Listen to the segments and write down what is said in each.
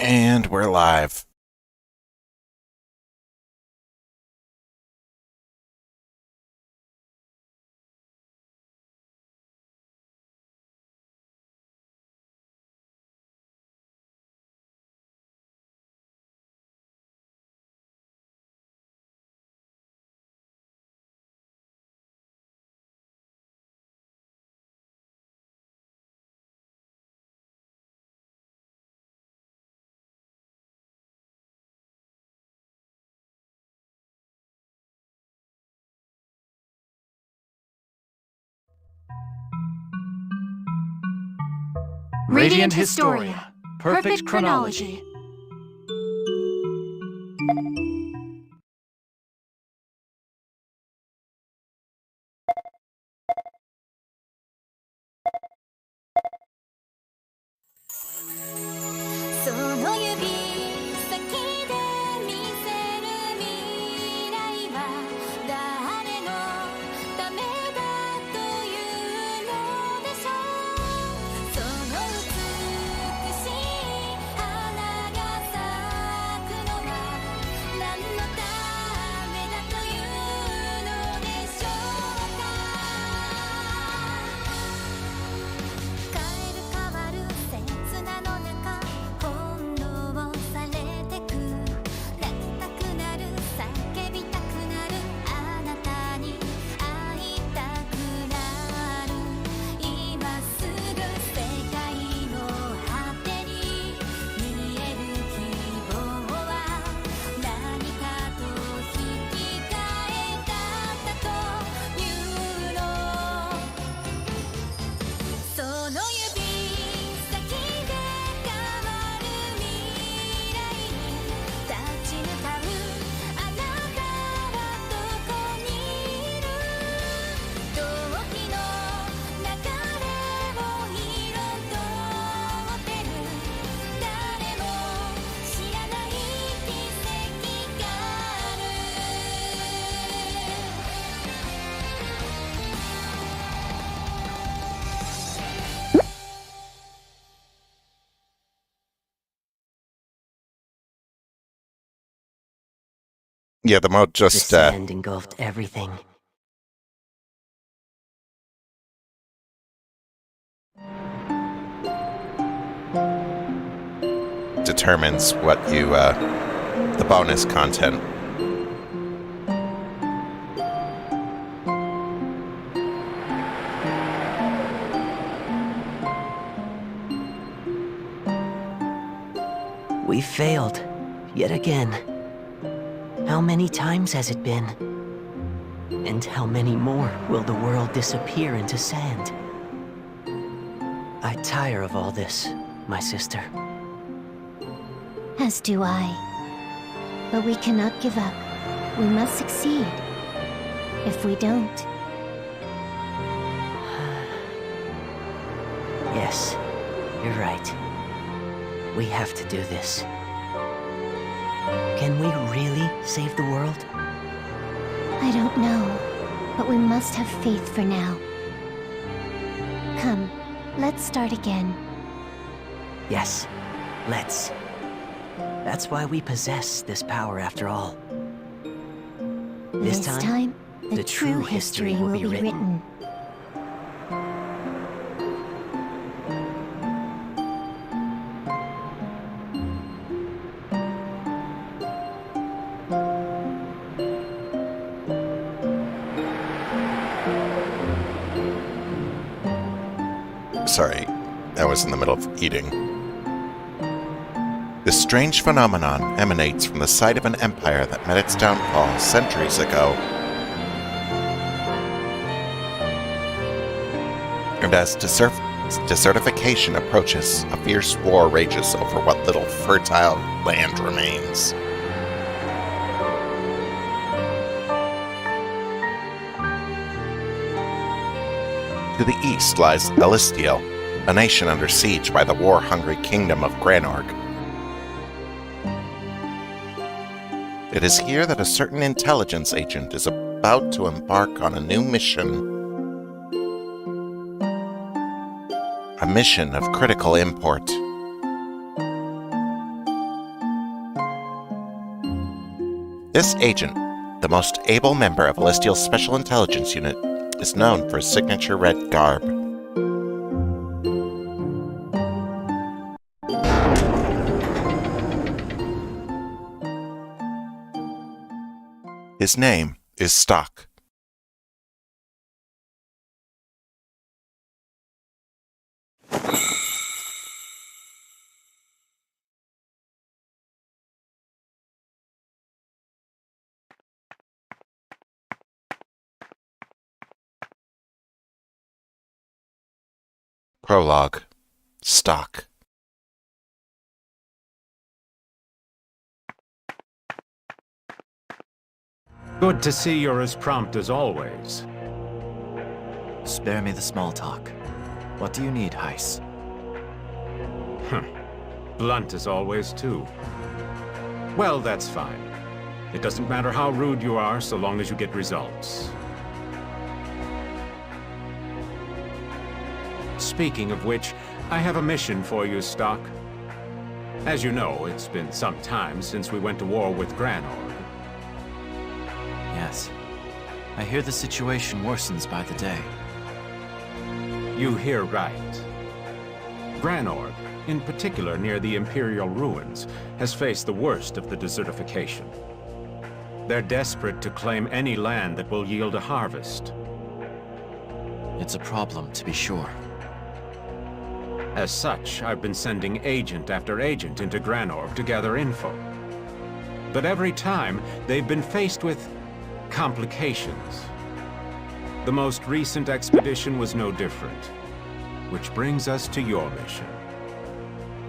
And we're live. Radiant Historia. Perfect chronology. Yeah, the mode The just sand engulfed everything. determines what you, the bonus content. We failed. Yet again. How many times has it been? And how many more will the world disappear into sand? I tire of all this, my sister. As do I. But we cannot give up. We must succeed. If we don't... Yes, you're right. We have to do this. Can we really save the world? I don't know. But we must have faith for now. Come, let's start again. Yes, let's. That's why we possess this power after all. This time, the true history will be written. Sorry, I was in the middle of eating. This strange phenomenon emanates from the site of an empire that met its downfall centuries ago. And as desertification approaches, a fierce war rages over what little fertile land remains. To the east lies Alistiel, a nation under siege by the war-hungry kingdom of Granorg. It is here that a certain intelligence agent is about to embark on a new mission. A mission of critical import. This agent, the most able member of Alistiel's Special Intelligence Unit, is known for his signature red garb. His name is Stock. Prologue. Stock. Good to see you're as prompt as always. Spare me the small talk. What do you need, Heiss? Blunt as always, too. Well, that's fine. It doesn't matter how rude you are, so long as you get results. Speaking of which, I have a mission for you, Stock. As you know, it's been some time since we went to war with Granorg. Yes. I hear the situation worsens by the day. You hear right. Granorg, in particular near the Imperial ruins, has faced the worst of the desertification. They're desperate to claim any land that will yield a harvest. It's a problem, to be sure. As such, I've been sending agent after agent into Granorg to gather info. But every time, they've been faced with complications. The most recent expedition was no different. Which brings us to your mission.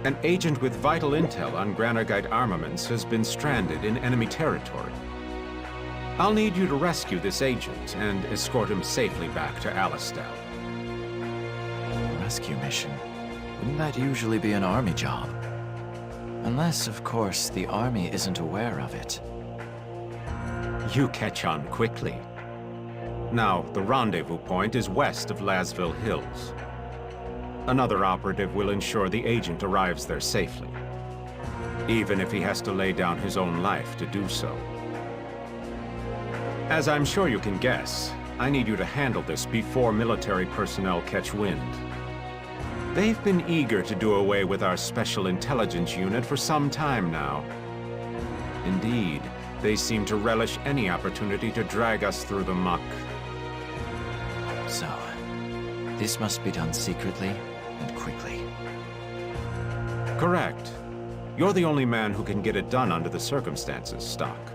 An agent with vital intel on Granorgite armaments has been stranded in enemy territory. I'll need you to rescue this agent and escort him safely back to Alistiel. Rescue mission? Wouldn't that usually be an army job? Unless, of course, the army isn't aware of it. You catch on quickly. Now, the rendezvous point is west of Lasville Hills. Another operative will ensure the agent arrives there safely, even if he has to lay down his own life to do so. As I'm sure you can guess, I need you to handle this before military personnel catch wind. They've been eager to do away with our Special Intelligence Unit for some time now. Indeed, they seem to relish any opportunity to drag us through the muck. So, this must be done secretly and quickly. Correct. You're the only man who can get it done under the circumstances, Stock.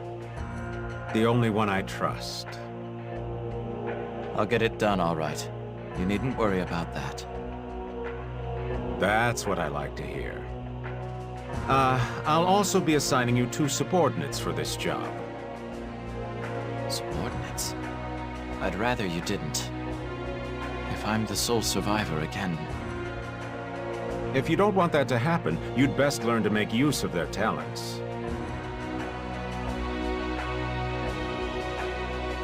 The only one I trust. I'll get it done, all right. You needn't worry about that. That's what I like to hear. I'll also be assigning you 2 subordinates for this job. Subordinates? I'd rather you didn't. If I'm the sole survivor again... If you don't want that to happen, you'd best learn to make use of their talents.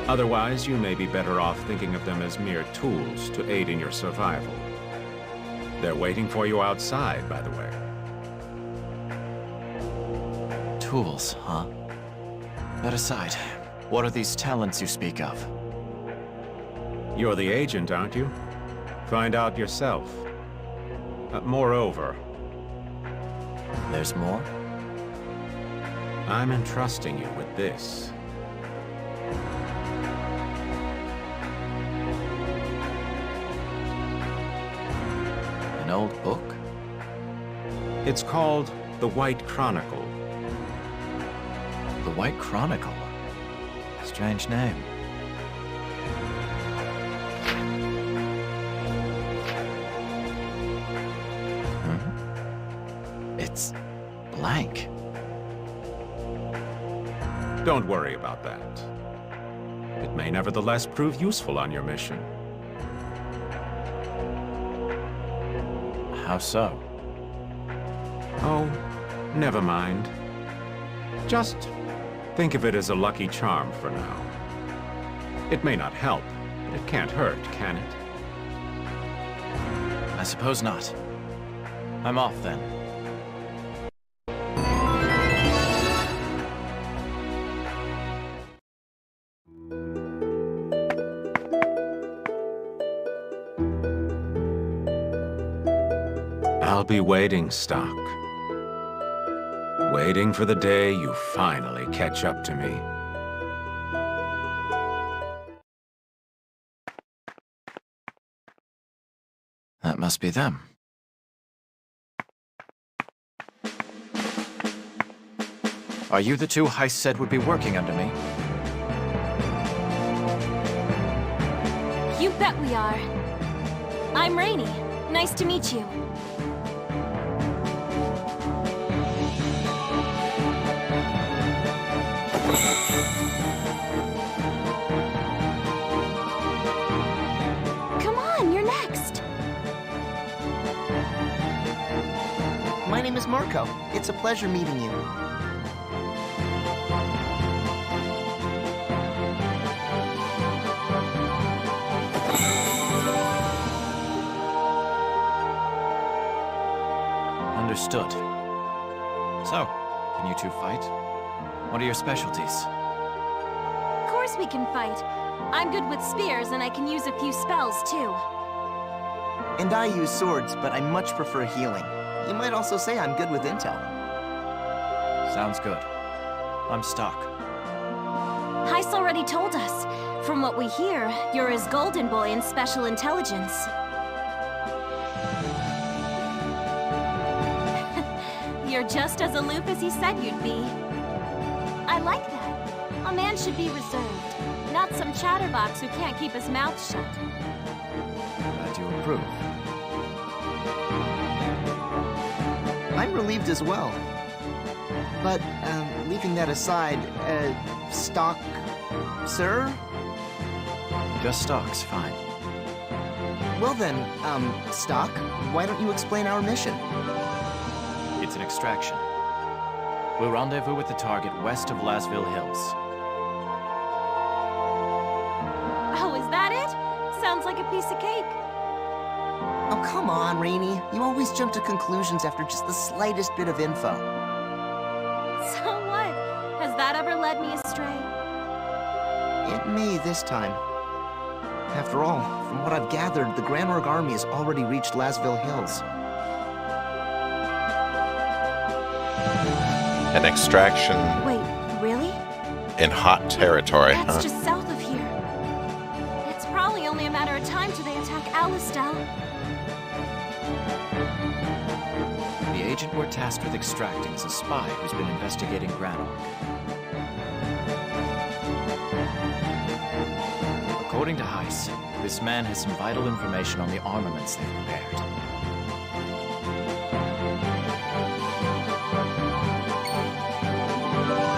Otherwise, you may be better off thinking of them as mere tools to aid in your survival. They're waiting for you outside, by the way. Tools, huh? That aside, what are these talents you speak of? You're the agent, aren't you? Find out yourself. Moreover... There's more? I'm entrusting you with this. An old book? It's called The White Chronicle. The White Chronicle? Strange name. It's blank. Don't worry about that. It may nevertheless prove useful on your mission. How so? Oh, never mind. Just think of it as a lucky charm for now. It may not help, but it can't hurt, can it? I suppose not. I'm off then. I'll be waiting, Stock. Waiting for the day you finally catch up to me. That must be them. Are you the two Heist said would be working under me? You bet we are. I'm Rainey. Nice to meet you. Come on, you're next. My name is Marco. It's a pleasure meeting you. Understood. So, can you two fight? What are your specialties? Of course we can fight. I'm good with spears and I can use a few spells too. And I use swords, but I much prefer healing. You might also say I'm good with intel. Sounds good. I'm Stock. Heist already told us. From what we hear, you're his golden boy in special intelligence. You're just as aloof as he said you'd be. I like that. A man should be reserved, not some chatterbox who can't keep his mouth shut. Glad you approve. I'm relieved as well. But, leaving that aside, Stock... Sir? Just Stock's fine. Well then, Stock, why don't you explain our mission? It's an extraction. We'll rendezvous with the target west of Lasville Hills. Oh, is that it? Sounds like a piece of cake. Oh, come on, Rainey. You always jump to conclusions after just the slightest bit of info. So what? Has that ever led me astray? It may this time. After all, from what I've gathered, the Granorg army has already reached Lasville Hills. An extraction Wait, really? in hot territory, That's huh? just south of here. It's probably only a matter of time till they attack Alistiel. The agent we're tasked with extracting is a spy who's been investigating Granorg. According to Heist, this man has some vital information on the armaments they've prepared.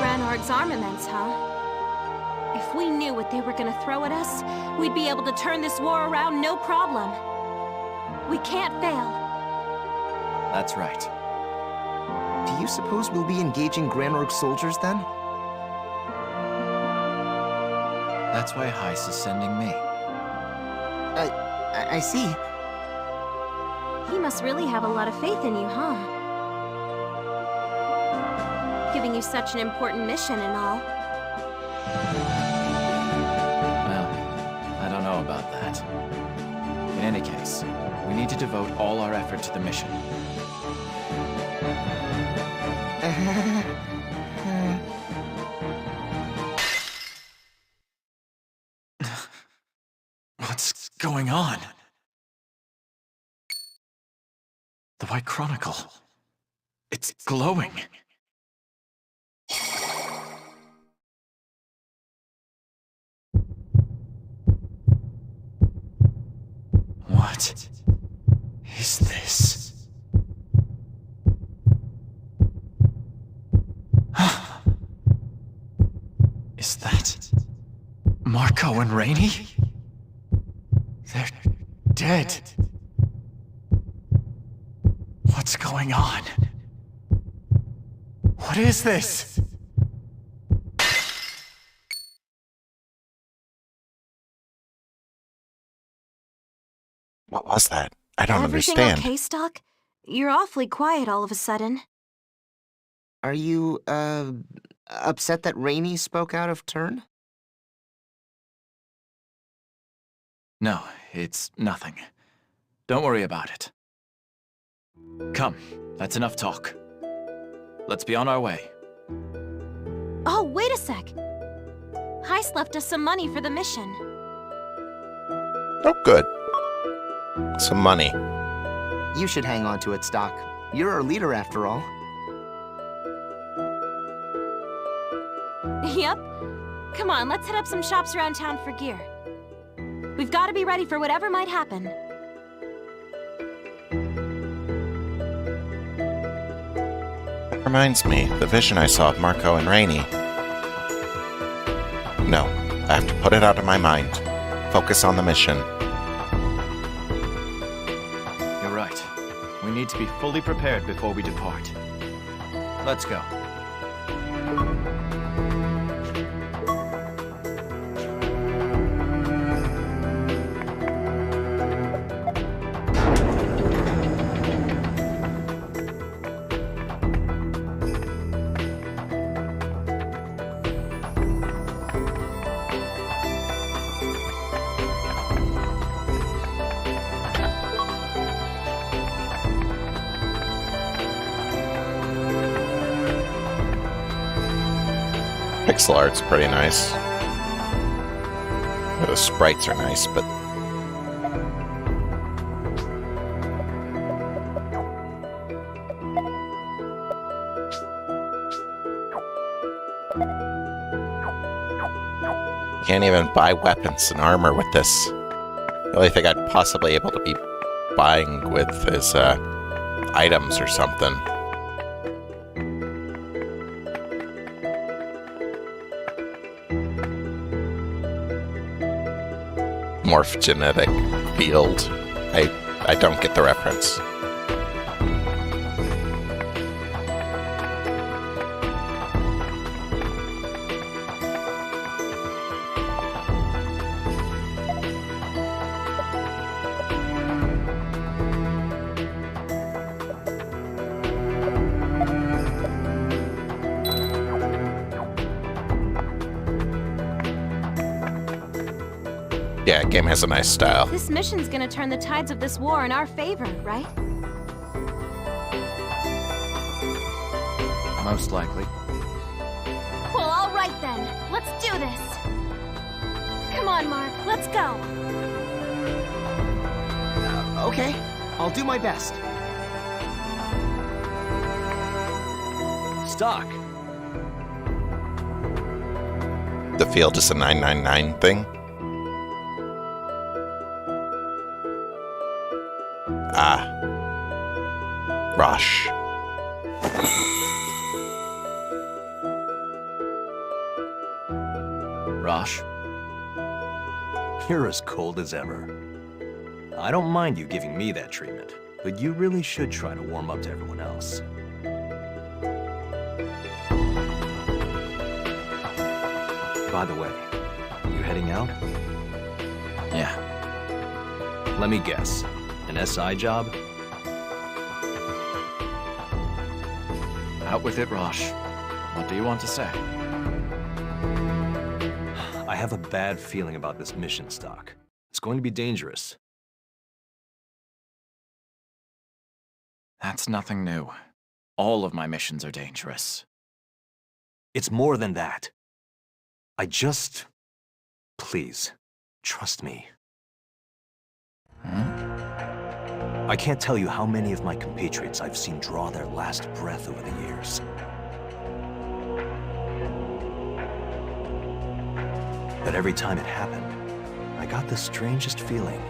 Granorg's armaments, huh? If we knew what they were gonna throw at us, we'd be able to turn this war around no problem. We can't fail. That's right. Do you suppose we'll be engaging Granorg soldiers then? That's why Heist is sending me. I see. He must really have a lot of faith in you, huh? Giving you such an important mission and all. Well, I don't know about that. In any case, we need to devote all our effort to the mission. What's going on? The White Chronicle. It's glowing. What is this? Is that Marco and Rainey? They're dead. What's going on? What is this? What was that? I don't Everything understand. okay, Stock? You're awfully quiet all of a sudden. Are you, upset that Rainey spoke out of turn? No, it's nothing. Don't worry about it. Come, that's enough talk. Let's be on our way. Oh, wait a sec. Heist left us some money for the mission. Oh, good. Some money. You should hang on to it, Stock. You're our leader after all. Yep. Come on, let's hit up some shops around town for gear. We've got to be ready for whatever might happen. That reminds me, the vision I saw of Marco and Rainey. No, I have to put it out of my mind. Focus on the mission. You're right. We need to be fully prepared before we depart. Let's go. Pixel art's pretty nice. The sprites are nice, but... Can't even buy weapons and armor with this. The only thing I'd possibly able to be buying with is items or something. Morph genetic field. I don't get the reference. Yeah, game has a nice style. This mission's gonna turn the tides of this war in our favor, right? Most likely. Well, all right then. Let's do this. Come on, Mark. Let's go. Okay, I'll do my best. Stock. The field is a 999 thing. Ah. Rosh. Rosh? You're as cold as ever. I don't mind you giving me that treatment, but you really should try to warm up to everyone else. By the way, you heading out? Yeah. Let me guess. An SI job? Out with it, Rosh. What do you want to say? I have a bad feeling about this mission, Stock. It's going to be dangerous. That's nothing new. All of my missions are dangerous. It's more than that. Please, trust me. I can't tell you how many of my compatriots I've seen draw their last breath over the years. But every time it happened, I got the strangest feeling.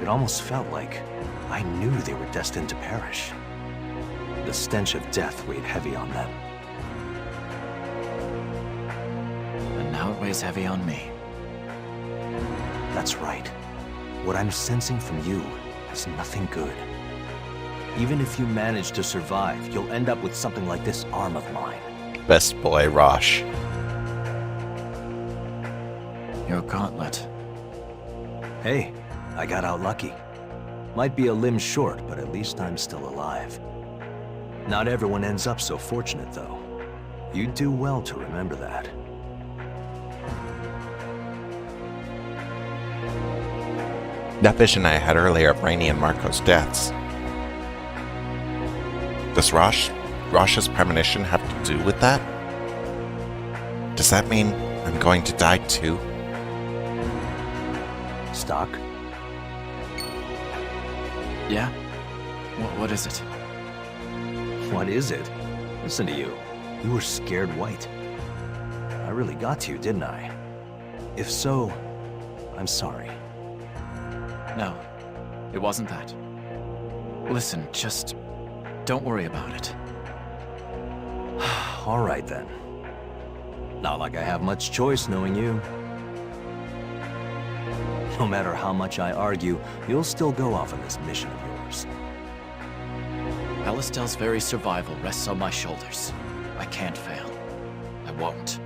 It almost felt like I knew they were destined to perish. The stench of death weighed heavy on them. And now it weighs heavy on me. That's right. What I'm sensing from you is nothing good. Even if you manage to survive, you'll end up with something like this arm of mine. Best boy, Rosh. Your gauntlet. Hey, I got out lucky. Might be a limb short, but at least I'm still alive. Not everyone ends up so fortunate, though. You'd do well to remember that. That vision I had earlier of Rainey and Marco's deaths. Does Rosh's premonition have to do with that? Does that mean I'm going to die too? Stock? Yeah? What is it? What is it? Listen to you. You were scared white. I really got to you, didn't I? If so, I'm sorry. No, it wasn't that. Listen, just don't worry about it. All right then. Not like I have much choice knowing you. No matter how much I argue, you'll still go off on this mission of yours. Alistiel's very survival rests on my shoulders. I can't fail. I won't.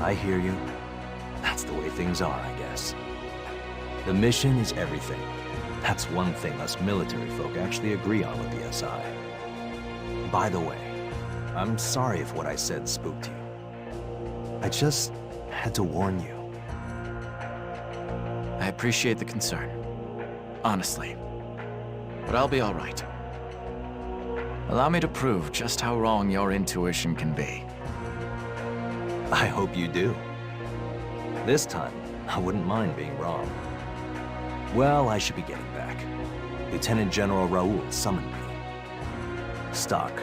I hear you. That's the way things are, I guess. The mission is everything. That's one thing us military folk actually agree on with the SI. By the way, I'm sorry if what I said spooked you. I just had to warn you. I appreciate the concern. Honestly. But I'll be all right. Allow me to prove just how wrong your intuition can be. I hope you do. This time, I wouldn't mind being wrong. Well, I should be getting back. Lieutenant General Raoul summoned me. Stock,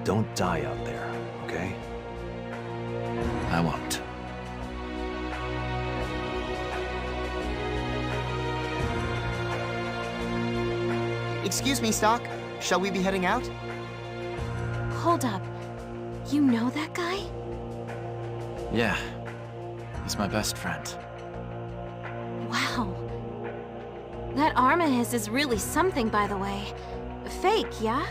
don't die out there, okay? I won't. Excuse me, Stock. Shall we be heading out? Hold up. You know that guy? Yeah. He's my best friend. Wow. That arm of his is really something, by the way. Fake, yeah?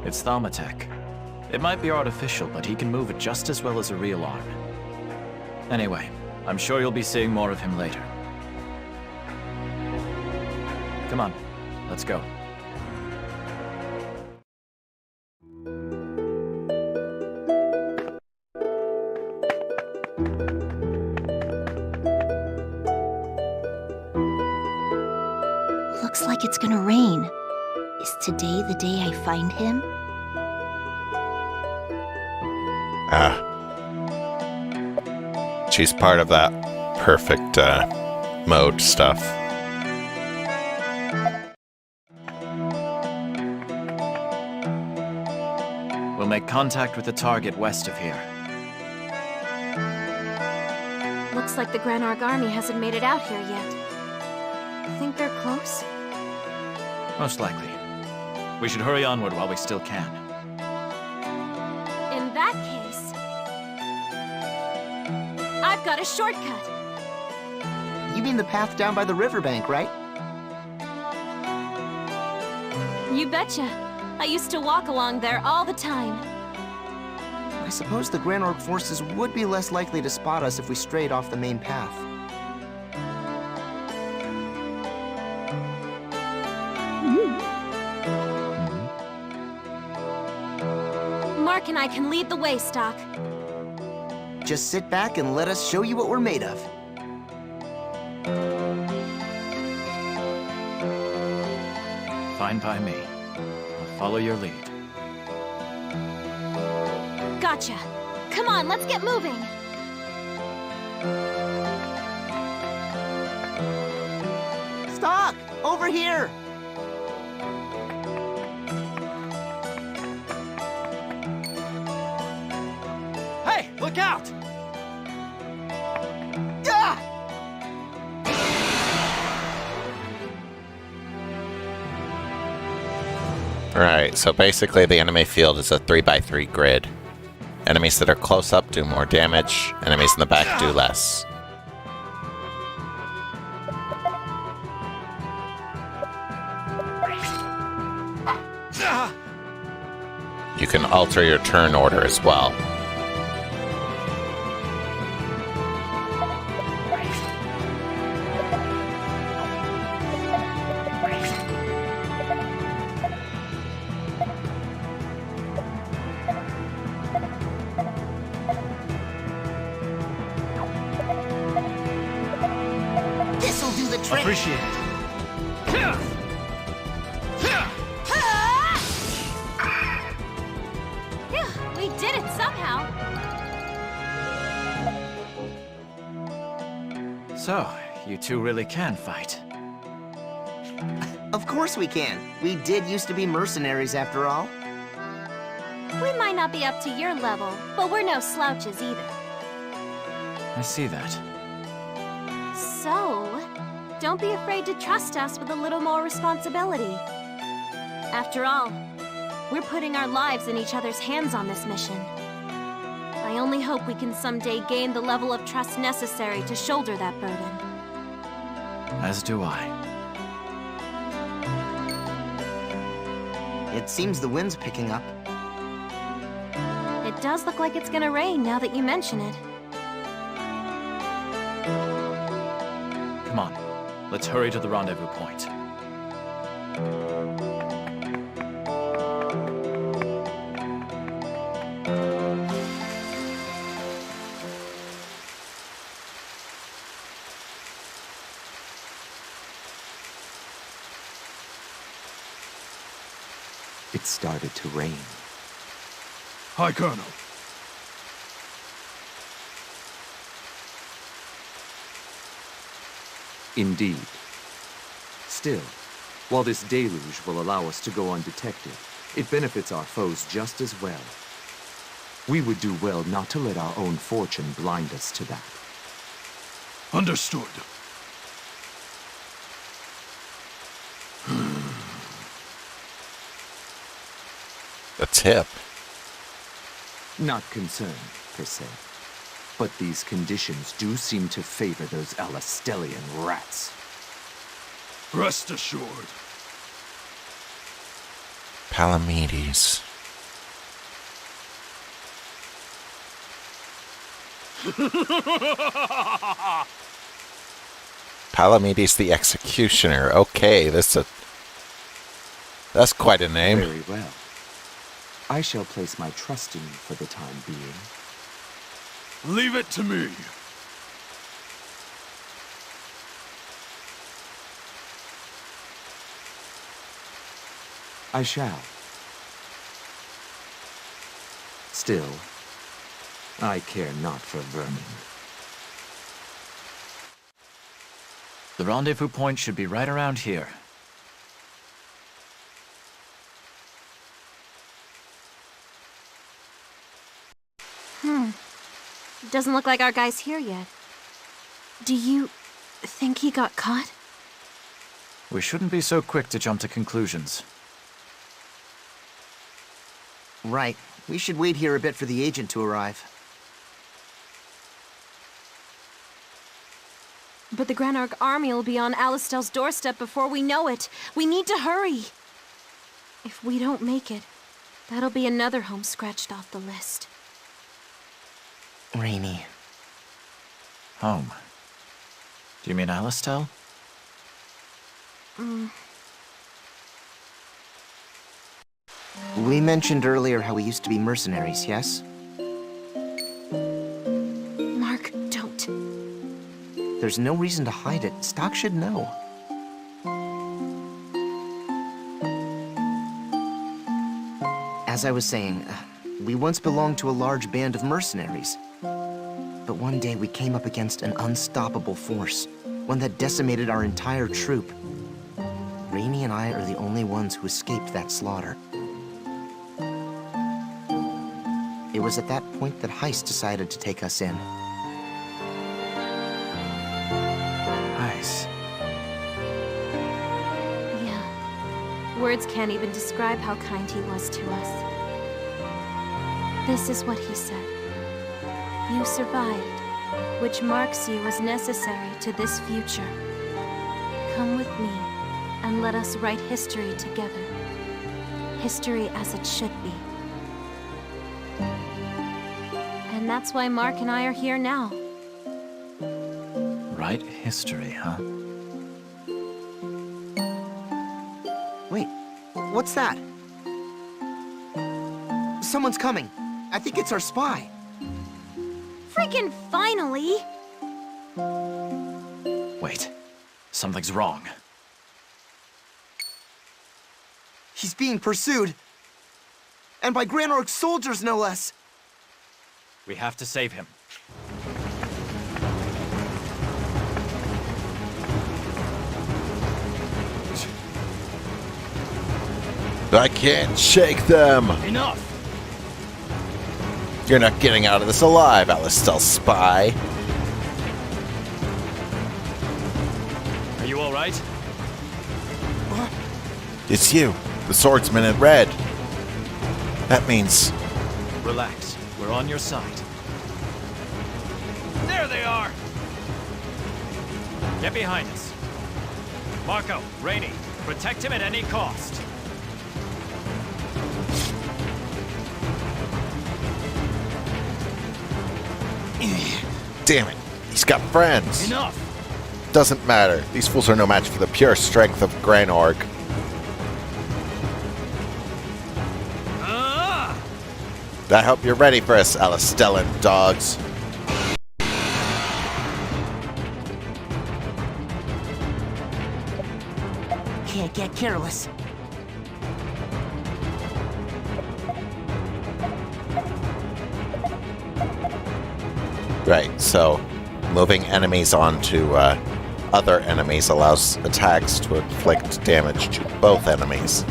It's Thaumatech. It might be artificial, but he can move it just as well as a real arm. Anyway, I'm sure you'll be seeing more of him later. Come on, let's go. Looks like it's gonna rain. Is today the day I find him? She's part of that perfect mode stuff. We'll make contact with the target west of here. Looks like the Granorg army hasn't made it out here yet. Think they're close? Most likely. We should hurry onward while we still can. In that case, I've got a shortcut. You mean the path down by the riverbank, right? You betcha. I used to walk along there all the time. I suppose the Granorg forces would be less likely to spot us if we strayed off the main path. Mark and I can lead the way, Stock. Just sit back and let us show you what we're made of. Fine by me. I'll follow your lead. Gotcha. Come on, let's get moving. Stock! Over here! Hey, look out! Ah! Right, so basically the enemy field is a 3x3 grid. Enemies that are close up do more damage, enemies in the back do less. You can alter your turn order as well. This'll do the trick! Appreciate it. So, you two really can fight. Of course we can. We did used to be mercenaries after all. We might not be up to your level, but we're no slouches either. I see that. So, don't be afraid to trust us with a little more responsibility. After all, we're putting our lives in each other's hands on this mission. I only hope we can someday gain the level of trust necessary to shoulder that burden. As do I. It seems the wind's picking up. It does look like it's gonna rain now that you mention it. Come on, let's hurry to the rendezvous point. It started to rain. Hi, Colonel. Indeed. Still, while this deluge will allow us to go undetected, it benefits our foes just as well. We would do well not to let our own fortune blind us to that. Understood. The tip. Not concerned, per se. But these conditions do seem to favor those Alistelian rats. Rest assured. Palamedes. Palamedes the Executioner. Okay, that's quite a name. Very well. I shall place my trust in you for the time being. Leave it to me. I shall. Still, I care not for vermin. The rendezvous point should be right around here. Doesn't look like our guy's here yet. Do you think he got caught? We shouldn't be so quick to jump to conclusions. Right. We should wait here a bit for the agent to arrive. But the Granorg army will be on Alistiel's doorstep before we know it. We need to hurry. If we don't make it, that'll be another home scratched off the list. Rainy. Home. Do you mean Alistiel? We mentioned earlier how we used to be mercenaries, yes? Mark, don't. There's no reason to hide it. Stock should know. As I was saying, we once belonged to a large band of mercenaries. But one day we came up against an unstoppable force, one that decimated our entire troop. Rainy and I are the only ones who escaped that slaughter. It was at that point that Heist decided to take us in. Nice. Yeah. Words can't even describe how kind he was to us. This is what he said. You survived, which marks you as necessary to this future. Come with me, and let us write history together. History as it should be. And that's why Mark and I are here now. Write history, huh? Wait, what's that? Someone's coming. I think it's our spy. Freaking finally! Wait. Something's wrong. He's being pursued. And by Granorg's soldiers, no less. We have to save him. I can't shake them! Enough! You're not getting out of this alive, Alistiel spy! Are you alright? It's you, the swordsman in red. That means... Relax. We're on your side. There they are! Get behind us. Marco, Rainey, protect him at any cost. Damn it, he's got friends. Enough! Doesn't matter. These fools are no match for the pure strength of Granorg. I hope you're ready for us, Alistellan dogs. Can't get careless. Right, so moving enemies onto other enemies allows attacks to inflict damage to both enemies.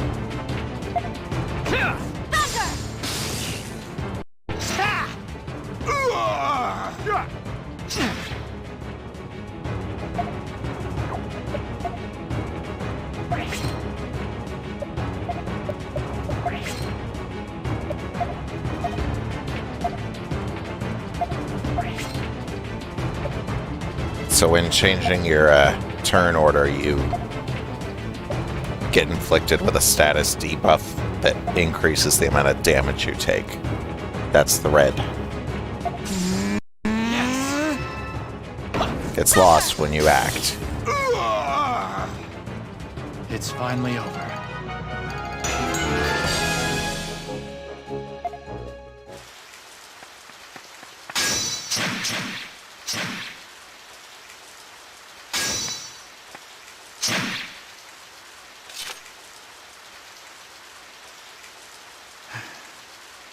So when changing your turn order, you get inflicted with a status debuff that increases the amount of damage you take. That's the red. Gets lost when you act. It's finally over.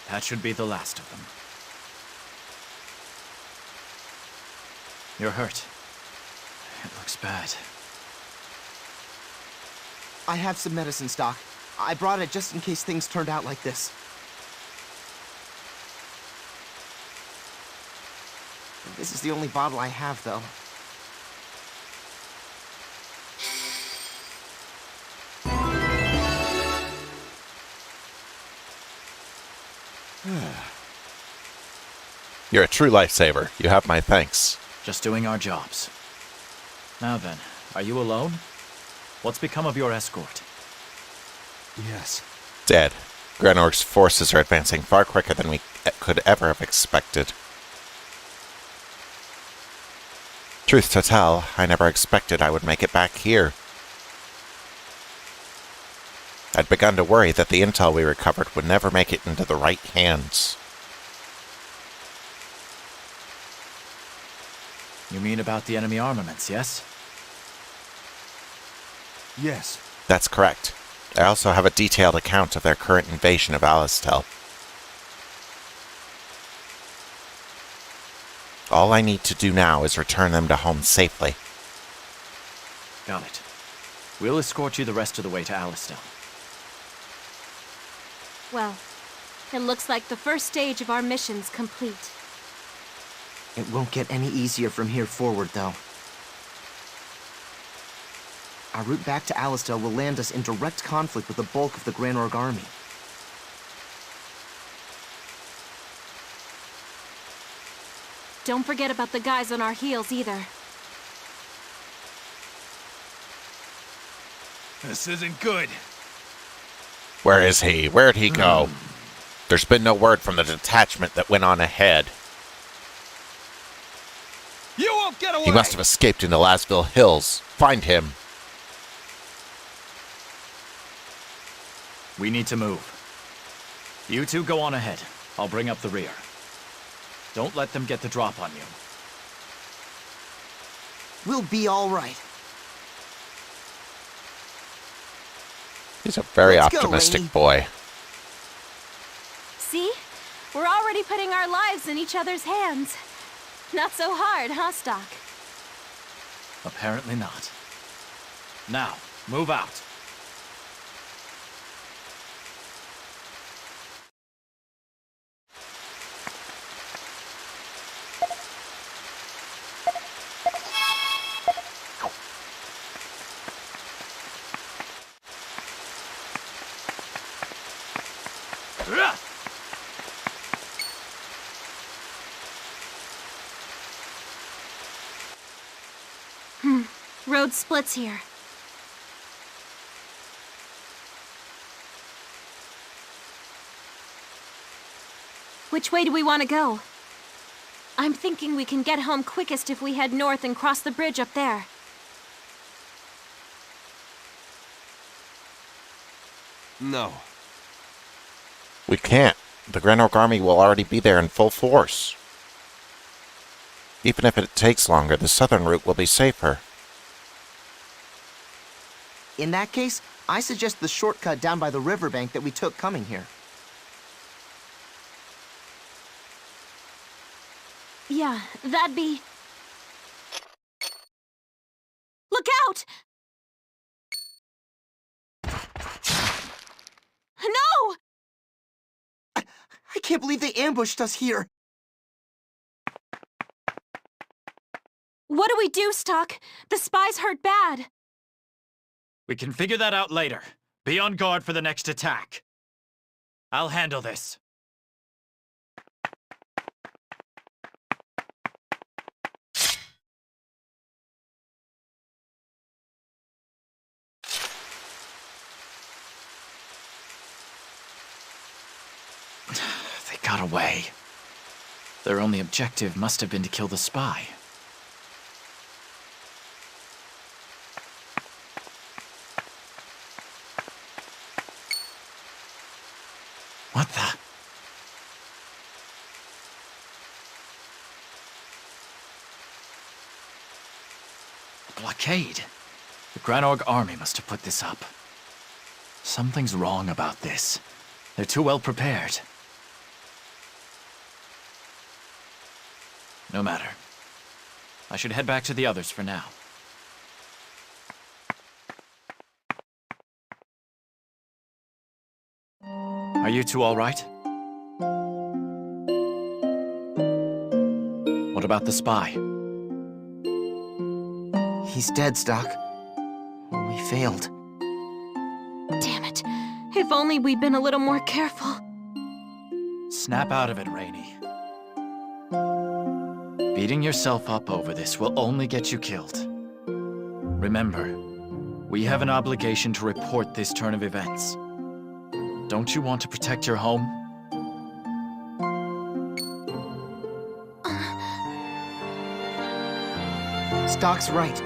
That should be the last of them. You're hurt. It looks bad. I have some medicine stock. I brought it just in case things turned out like this. This is the only bottle I have, though. You're a true lifesaver. You have my thanks. Just doing our jobs. Now then, are you alone? What's become of your escort? Yes. Dead. Granorg's forces are advancing far quicker than we could ever have expected. Truth to tell, I never expected I would make it back here. I'd begun to worry that the intel we recovered would never make it into the right hands. You mean about the enemy armaments, yes? Yes. That's correct. I also have a detailed account of their current invasion of Alistiel. All I need to do now is return them to home safely. Got it. We'll escort you the rest of the way to Alistiel. Well, it looks like the first stage of our mission's complete. It won't get any easier from here forward, though. Our route back to Alistiel will land us in direct conflict with the bulk of the Granorg army. Don't forget about the guys on our heels either. This isn't good. Where is he? Where'd he go? There's been no word from the detachment that went on ahead. You won't get away! He must have escaped in the Lasville Hills. Find him. We need to move. You two go on ahead. I'll bring up the rear. Don't let them get the drop on you. We'll be all right. He's a very Let's go, optimistic Rainey. boy. See? We're already putting our lives in each other's hands. Not so hard, huh, Stock? Apparently not. Now, move out. Road splits here. Which way do we want to go? I'm thinking we can get home quickest if we head north and cross the bridge up there. No. We can't. The Granorg army will already be there in full force. Even if it takes longer, the southern route will be safer. In that case, I suggest the shortcut down by the riverbank that we took coming here. Yeah, that'd be... Look out! No! I can't believe they ambushed us here. What do we do, Stock? The spies hurt bad. We can figure that out later. Be on guard for the next attack. I'll handle this. They got away. Their only objective must have been to kill the spy. What the? A blockade. The Granorg army must have put this up. Something's wrong about this. They're too well prepared. No matter. I should head back to the others for now. Are you two all right? What about the spy? He's dead, Stock. We failed. Damn it. If only we'd been a little more careful. Snap out of it, Rainey. Beating yourself up over this will only get you killed. Remember, we have an obligation to report this turn of events. Don't you want to protect your home? Stock's right.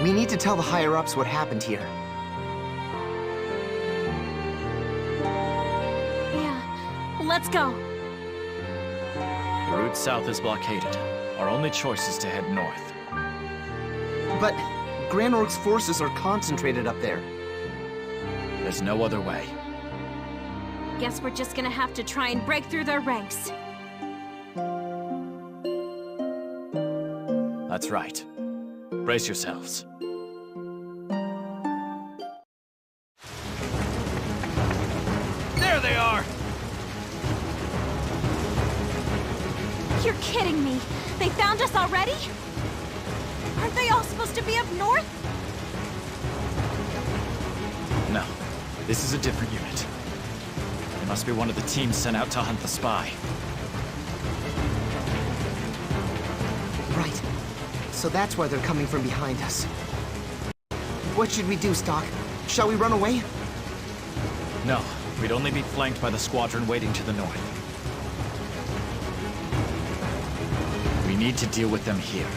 We need to tell the higher-ups what happened here. Yeah, let's go. The route south is blockaded. Our only choice is to head north. But Granorg's forces are concentrated up there. There's no other way. Guess we're just gonna have to try and break through their ranks. That's right. Brace yourselves. There they are! You're kidding me. They found us already? Aren't they all supposed to be up north? No, this is a different unit. It must be one of the teams sent out to hunt the spy. Right. So that's why they're coming from behind us. What should we do, Stock? Shall we run away? No, we'd only be flanked by the squadron waiting to the north. We need to deal with them here.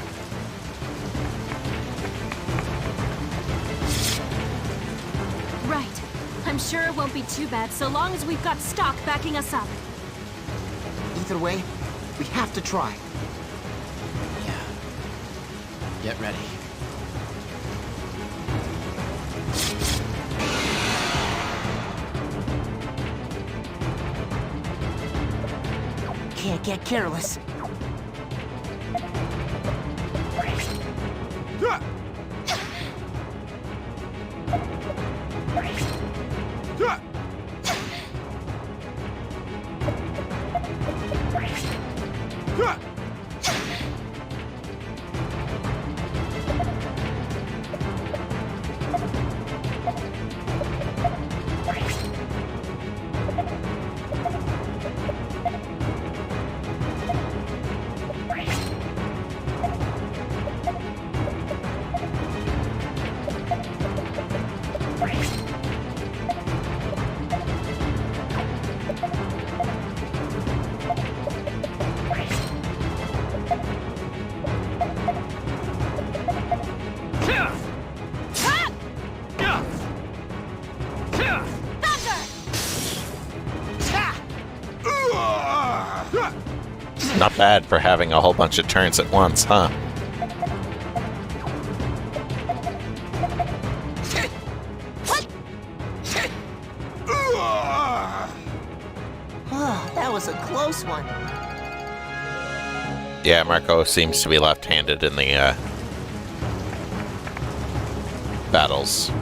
Right. I'm sure it won't be too bad so long as we've got Stock backing us up. Either way, we have to try. Yeah. Get ready. Can't get careless. Not bad for having a whole bunch of turns at once, huh? That was a close one. Yeah, Marco seems to be left-handed in the battles.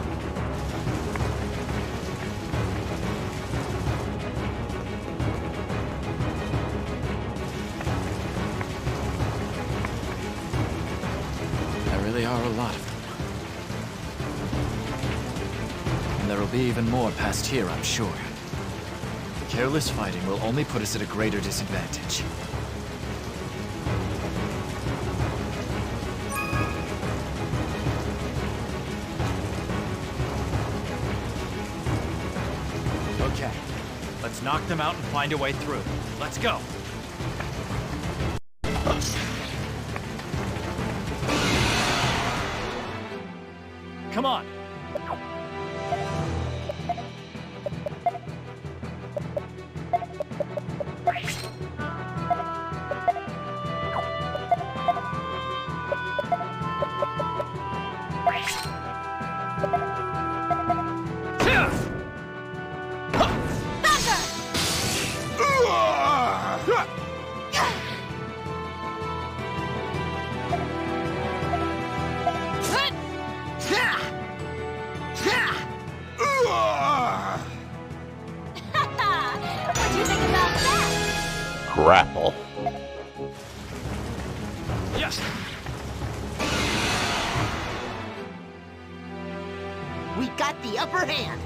There really are a lot of them. And there will be even more past here, I'm sure. Careless fighting will only put us at a greater disadvantage. Okay, let's knock them out and find a way through. Let's go! Come on! Grapple. Yes! We got the upper hand.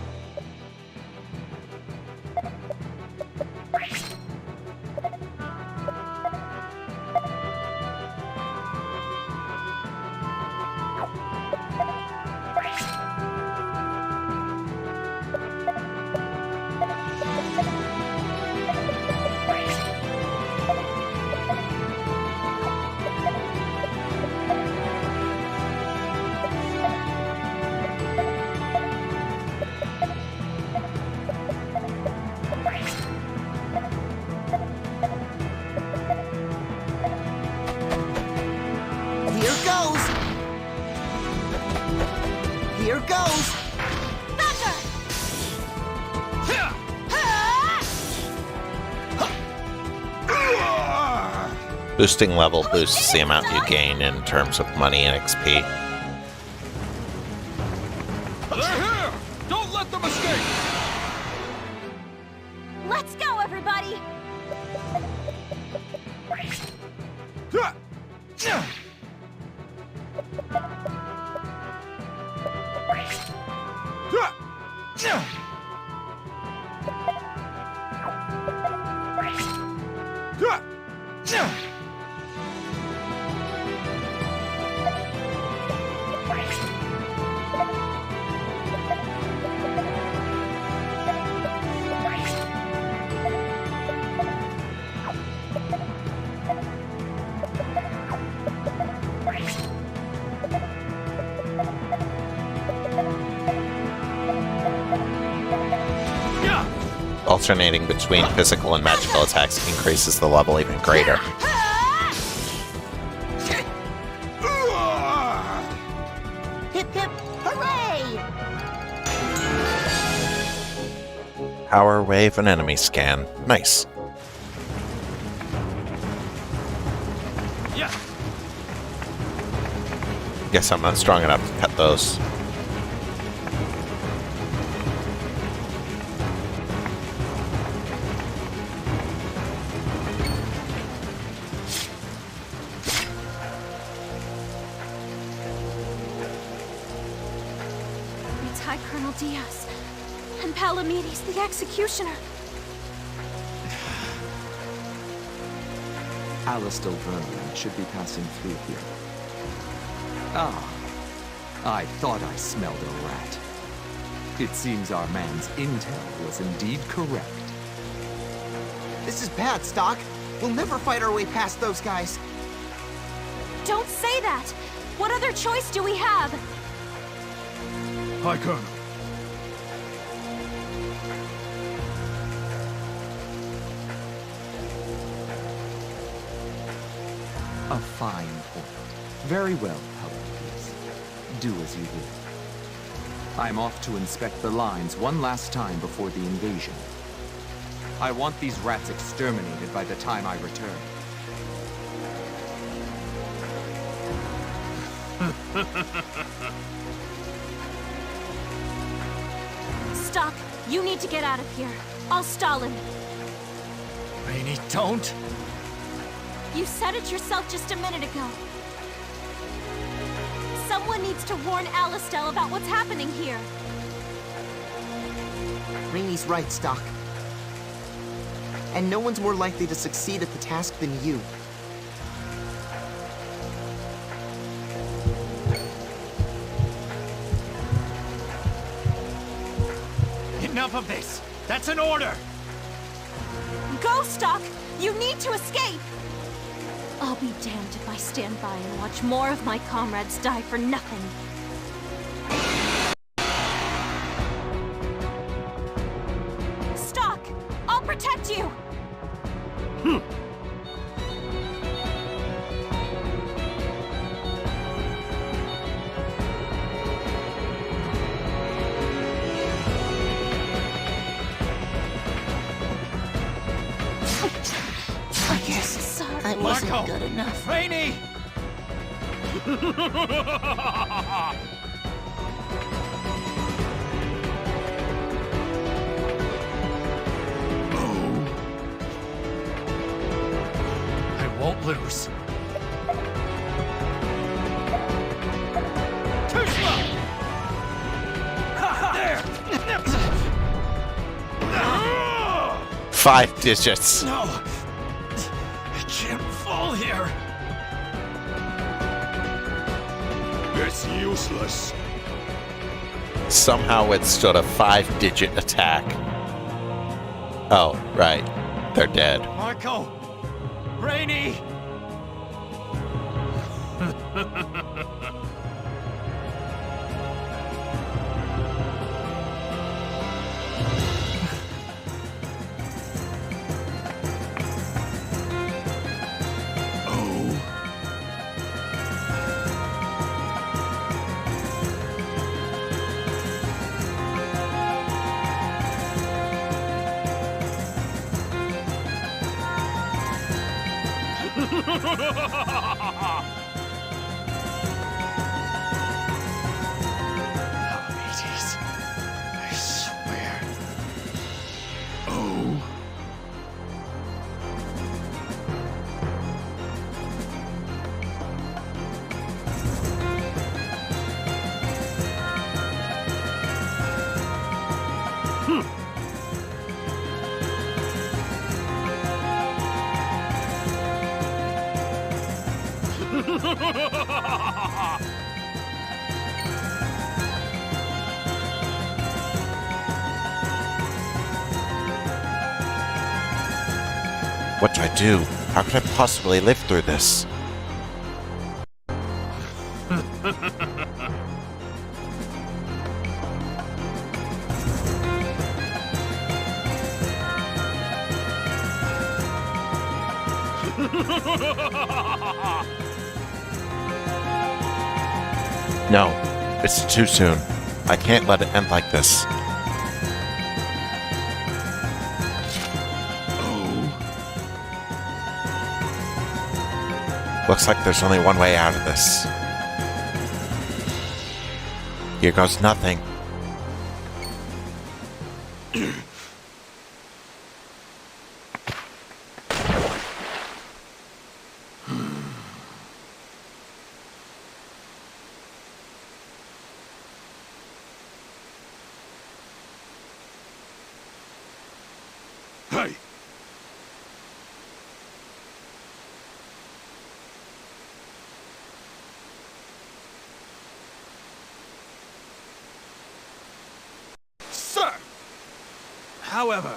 Here goes! Thunder! Boosting level boosts the amount you gain in terms of money and XP. They're here! Don't let them escape! Let's go, everybody! Alternating between physical and magical attacks increases the level even greater. Hip hip hooray! Power wave and enemy scan. Nice. Yeah. Guess I'm not strong enough to cut those. Colonel Diaz and Palamedes, the executioner. Alistiel Vernon should be passing through here. Ah, I thought I smelled a rat. It seems our man's intel was indeed correct. This is bad, Stock. We'll never fight our way past those guys. Don't say that! What other choice do we have? Hi, Colonel. A fine point. Very well, Alistiel. Do as you will. I'm off to inspect the lines one last time before the invasion. I want these rats exterminated by the time I return. Stock, you need to get out of here. I'll stall him. Rainy, don't! You said it yourself just a minute ago. Someone needs to warn Alistiel about what's happening here. Rainey's right, Stock. And no one's more likely to succeed at the task than you. Enough of this! That's an order! Go, Stock! You need to escape! I'll be damned if I stand by and watch more of my comrades die for nothing. Stock! I'll protect you! I guess Sorry. I wasn't Marco! good enough. Rainy! I won't lose. Too slow! There! 5 digits. No! I can't fall here! It's useless. Somehow it stood a 5-digit attack. Oh, right. They're dead. Marco! Rainy! Hades. I swear. What do I do? How could I possibly live through this? No, it's too soon. I can't let it end like this. Looks like there's only one way out of this. Here goes nothing. Hey! Sir! However,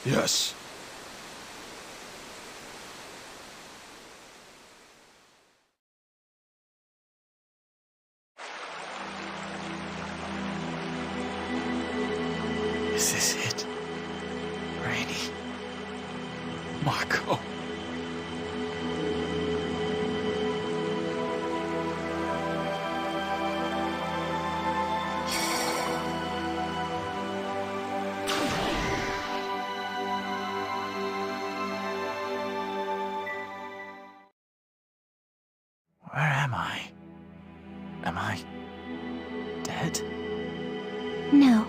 Yes. Is this it? Rainy. Marco. Where am I? Am I dead? No.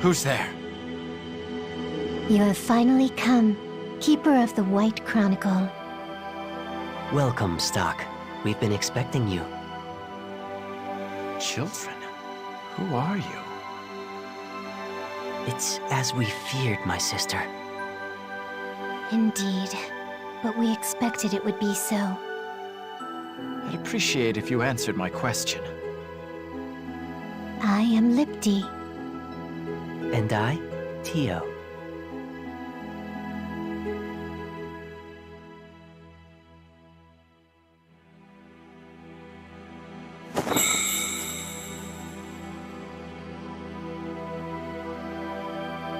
Who's there? You have finally come, Keeper of the White Chronicle. Welcome, Stock. We've been expecting you. Children? Who are you? It's as we feared, my sister. Indeed. But we expected it would be so. I'd appreciate if you answered my question. I am Lipti. And I, Tio.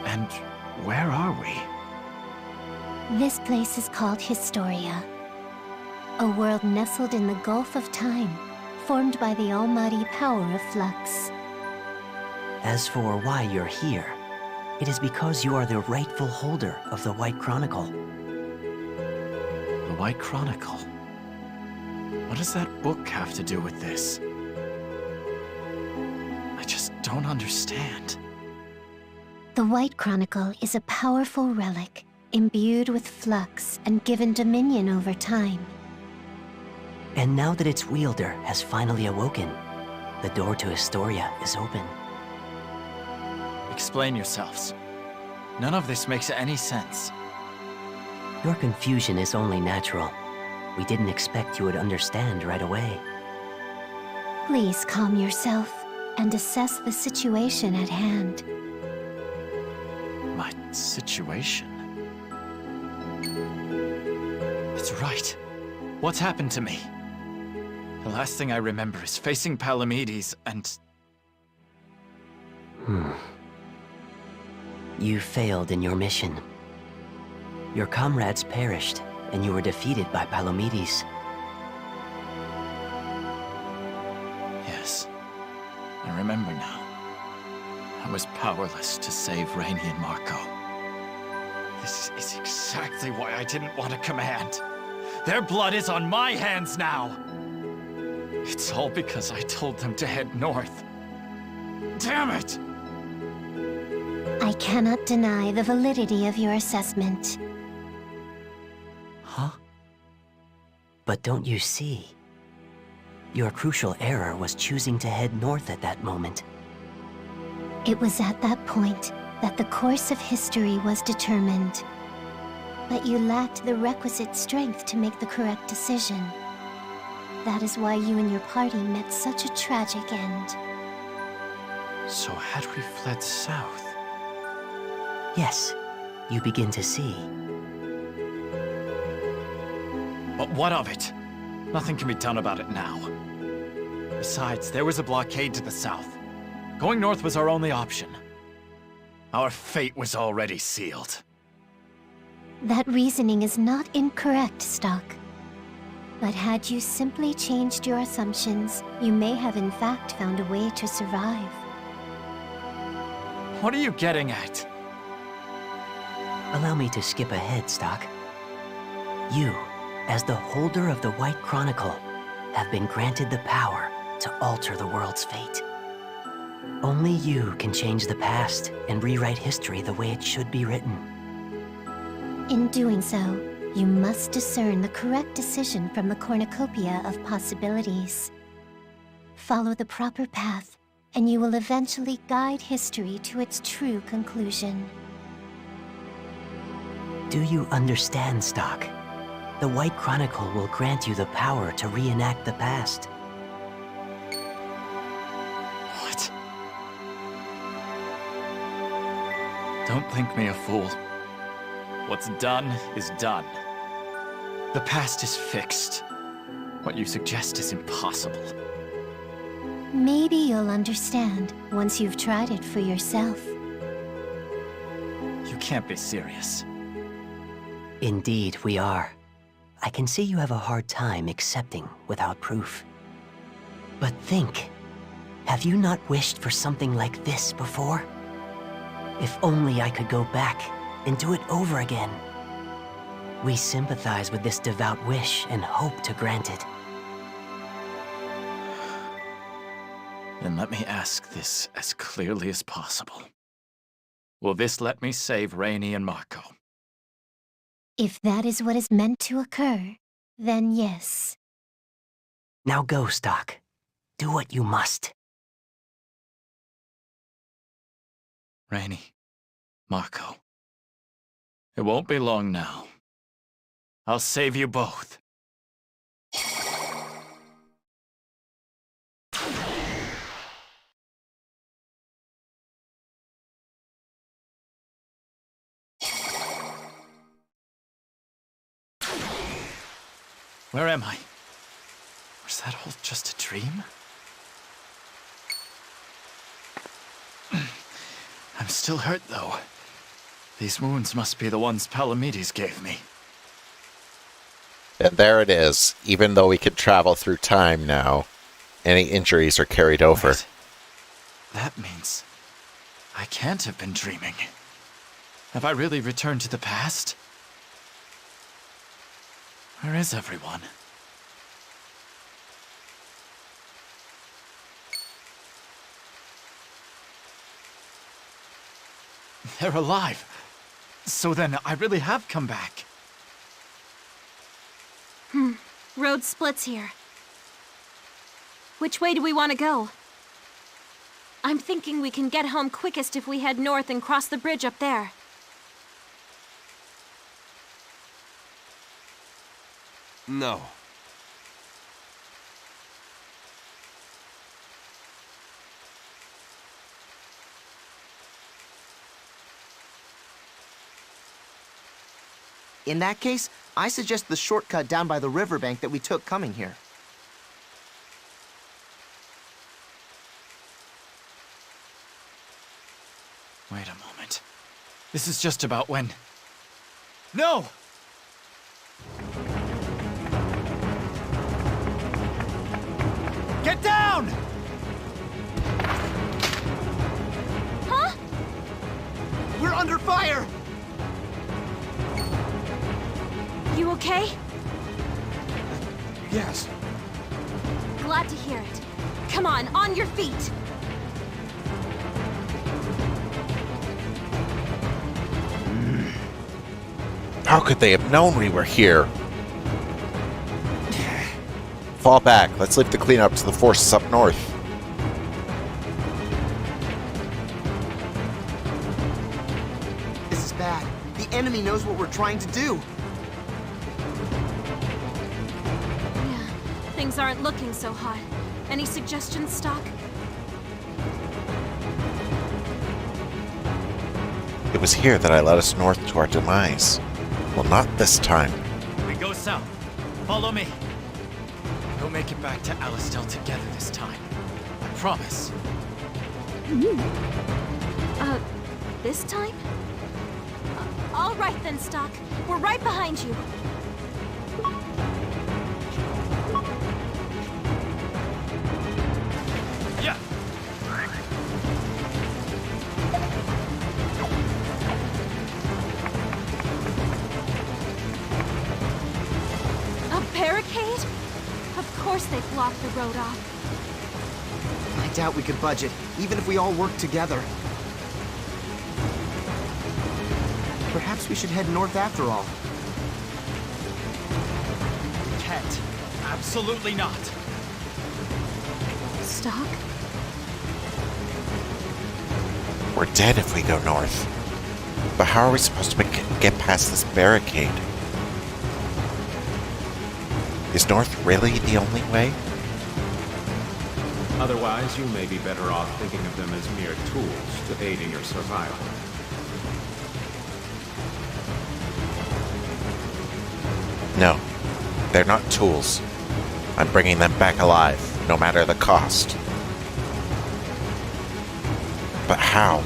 And where are we? This place is called Historia. A world nestled in the Gulf of Time, formed by the almighty power of Flux. As for why you're here, it is because you are the rightful holder of the White Chronicle. The White Chronicle? What does that book have to do with this? I just don't understand. The White Chronicle is a powerful relic, imbued with flux and given dominion over time. And now that its wielder has finally awoken, the door to Historia is open. Explain yourselves. None of this makes any sense. Your confusion is only natural. We didn't expect you would understand right away. Please calm yourself and assess the situation at hand. My situation? It's right. What's happened to me? The last thing I remember is facing Palamedes and... You failed in your mission. Your comrades perished, and you were defeated by Palamedes. Yes. I remember now. I was powerless to save Rainy and Marco. This is exactly why I didn't want to command. Their blood is on my hands now! It's all because I told them to head north. Damn it! I cannot deny the validity of your assessment. Huh? But don't you see? Your crucial error was choosing to head north at that moment. It was at that point that the course of history was determined. But you lacked the requisite strength to make the correct decision. That is why you and your party met such a tragic end. So had we fled south? Yes, you begin to see. But what of it? Nothing can be done about it now. Besides, there was a blockade to the south. Going north was our only option. Our fate was already sealed. That reasoning is not incorrect, Stock. But had you simply changed your assumptions, you may have in fact found a way to survive. What are you getting at? Allow me to skip ahead, Stock. You, as the holder of the White Chronicle, have been granted the power to alter the world's fate. Only you can change the past and rewrite history the way it should be written. In doing so, you must discern the correct decision from the cornucopia of possibilities. Follow the proper path, and you will eventually guide history to its true conclusion. Do you understand, Stock? The White Chronicle will grant you the power to reenact the past. What? Don't think me a fool. What's done is done. The past is fixed. What you suggest is impossible. Maybe you'll understand once you've tried it for yourself. You can't be serious. Indeed, we are. I can see you have a hard time accepting without proof. But think, have you not wished for something like this before? If only I could go back and do it over again. We sympathize with this devout wish and hope to grant it. Then let me ask this as clearly as possible. Will this let me save Rainey and Marco? If that is what is meant to occur, then yes. Now go, Stock. Do what you must. Rainey, Marco. It won't be long now. I'll save you both. Where am I? Was that all just a dream? I'm still hurt, though. These wounds must be the ones Palamedes gave me. And there it is. Even though we can travel through time now, any injuries are carried over. Wait. That means I can't have been dreaming. Have I really returned to the past? Where is everyone? They're alive. So then I really have come back. Road splits here. Which way do we want to go? I'm thinking we can get home quickest if we head north and cross the bridge up there. No. In that case, I suggest the shortcut down by the riverbank that we took coming here. Wait a moment. This is just about when... No! Get down! Huh? We're under fire! You okay? Yes. Glad to hear it. Come on your feet! How could they have known we were here? Fall back. Let's leave the cleanup to the forces up north. This is bad. The enemy knows what we're trying to do. Yeah, things aren't looking so hot. Any suggestions, Stock? It was here that I led us north to our demise. Well, not this time. We go south. Follow me. We'll make it back to Alistiel together this time. I promise. This time? All right then, Stock. We're right behind you. Yeah. A barricade? Of course they blocked the road off. I doubt we could budge it, even if we all work together. Perhaps we should head north after all. Can't. Absolutely not. Stock? We're dead if we go north. But how are we supposed to get past this barricade? Is north really the only way? Otherwise, you may be better off thinking of them as mere tools to aid in your survival. No, they're not tools. I'm bringing them back alive, no matter the cost. But how?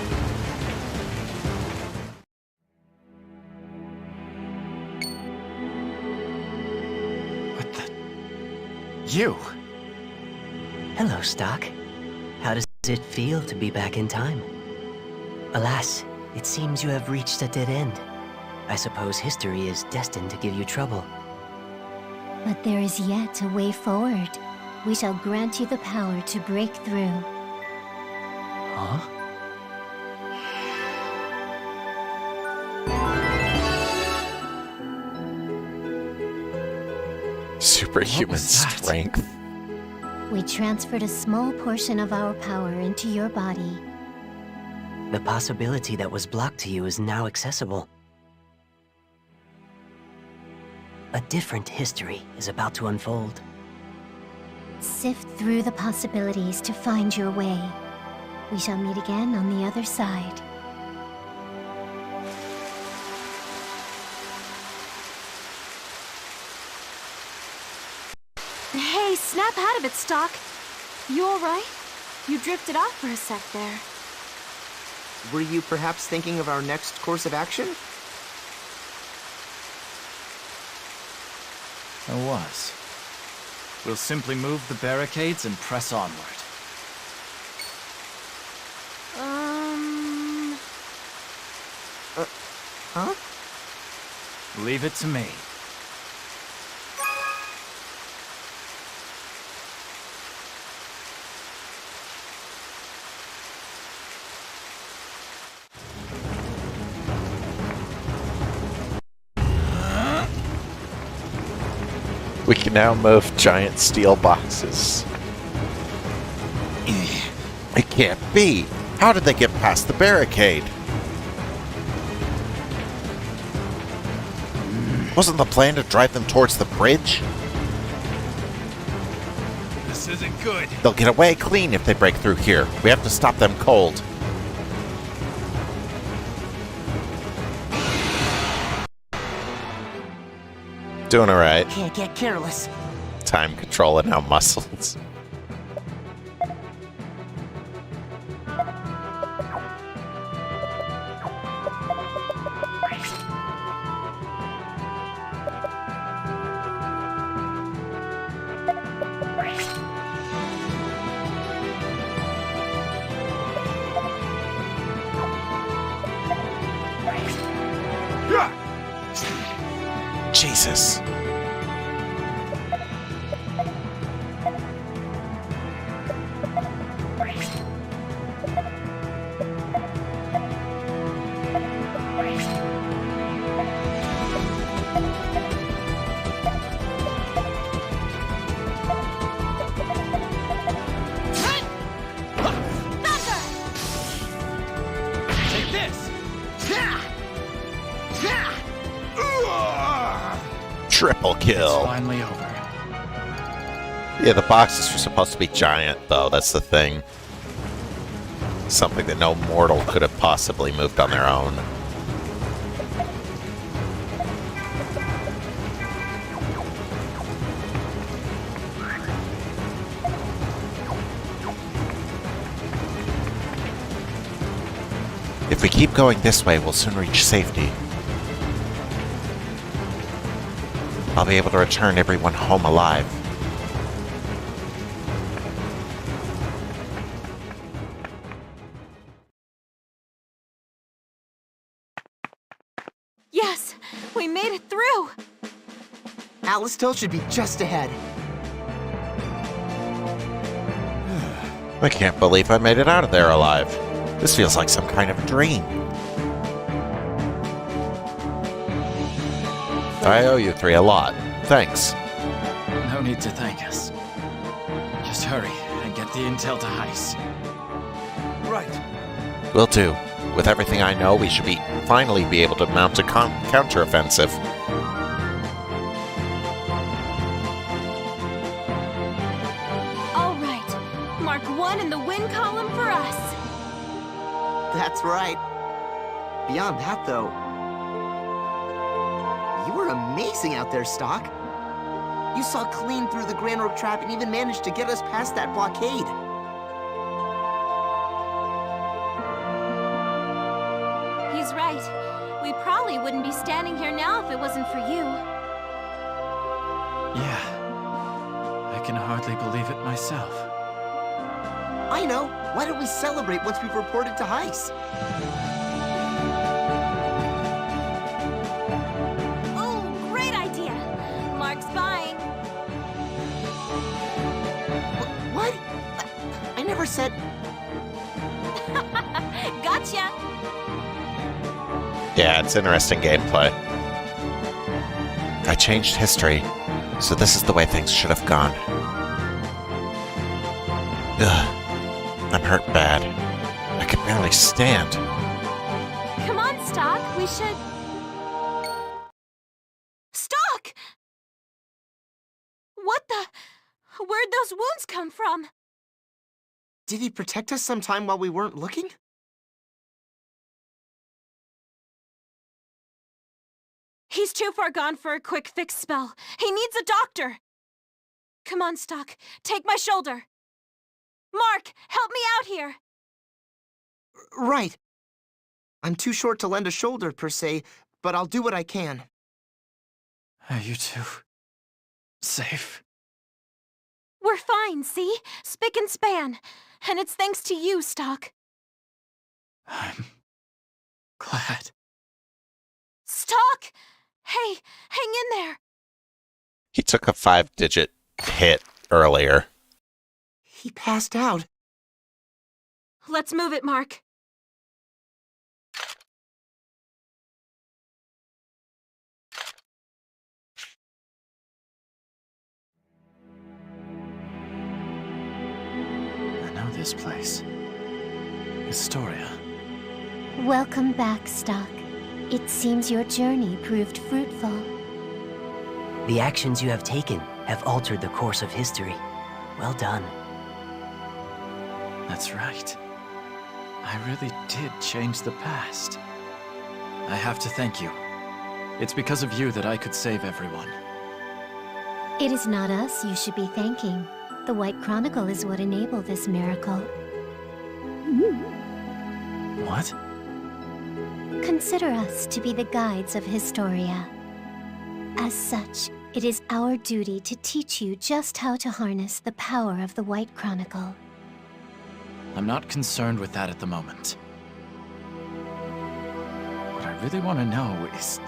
What the? You? Hello, Stock. How does it feel to be back in time? Alas, it seems you have reached a dead end. I suppose history is destined to give you trouble. But there is yet a way forward. We shall grant you the power to break through. Huh? Superhuman What was that? strength. We transferred a small portion of our power into your body. The possibility that was blocked to you is now accessible. A different history is about to unfold. Sift through the possibilities to find your way. We shall meet again on the other side. Hey, snap out of it, Stock. You alright? You drifted off for a sec there. Were you perhaps thinking of our next course of action? I was. We'll simply move the barricades and press onward. Huh? Leave it to me. We can now move giant steel boxes. It can't be. How did they get past the barricade? Wasn't the plan to drive them towards the bridge? This isn't good. They'll get away clean if they break through here. We have to stop them cold. Doing alright. Can't get careless. Time control and now muscles. Jesus. Take this! Triple It's kill. finally over. Yeah, the boxes were supposed to be giant, though. That's the thing. Something that no mortal could have possibly moved on their own. If we keep going this way, we'll soon reach safety. I'll be able to return everyone home alive. Yes, we made it through. Alistiel should be just ahead. I can't believe I made it out of there alive. This feels like some kind of a dream. I owe you three a lot. Thanks. No need to thank us. Just hurry and get the intel to Heis. Right. Will do. With everything I know, we should finally be able to mount a counteroffensive. All right, mark 1 in the win column for us. That's right. Beyond that, though, you were amazing out there, Stock. You saw clean through the Grand Rope trap and even managed to get us past that blockade. right. We probably wouldn't be standing here now if it wasn't for you. Yeah. I can hardly believe it myself. I know. Why don't we celebrate once we've reported to Heist? Oh, great idea! Mark's buying. What? I never said... Gotcha! Yeah, it's interesting gameplay. I changed history, so this is the way things should have gone. Ugh. I'm hurt bad. I can barely stand. Come on, Stock. We should... Stock! What the... Where'd those wounds come from? Did he protect us sometime while we weren't looking? He's too far gone for a quick fix spell. He needs a doctor. Come on, Stock. Take my shoulder. Mark, help me out here. Right. I'm too short to lend a shoulder, per se, but I'll do what I can. Are you two safe? We're fine, see? Spick and span. And it's thanks to you, Stock. I'm glad. Stock! Hey, hang in there. He took a 5-digit hit earlier. He passed out. Let's move it, Mark. I know this place. Historia. Welcome back, Stock. It seems your journey proved fruitful. The actions you have taken have altered the course of history. Well done. That's right. I really did change the past. I have to thank you. It's because of you that I could save everyone. It is not us you should be thanking. The White Chronicle is what enabled this miracle. What? Consider us to be the guides of Historia. As such, it is our duty to teach you just how to harness the power of the White Chronicle. I'm not concerned with that at the moment. What I really want to know is,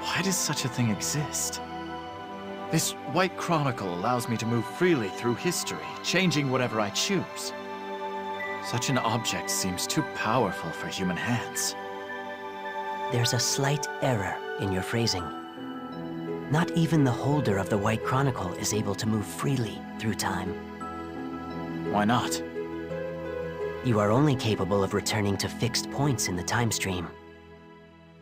why does such a thing exist? This White Chronicle allows me to move freely through history, changing whatever I choose. Such an object seems too powerful for human hands. There's a slight error in your phrasing. Not even the holder of the White Chronicle is able to move freely through time. Why not? You are only capable of returning to fixed points in the time stream.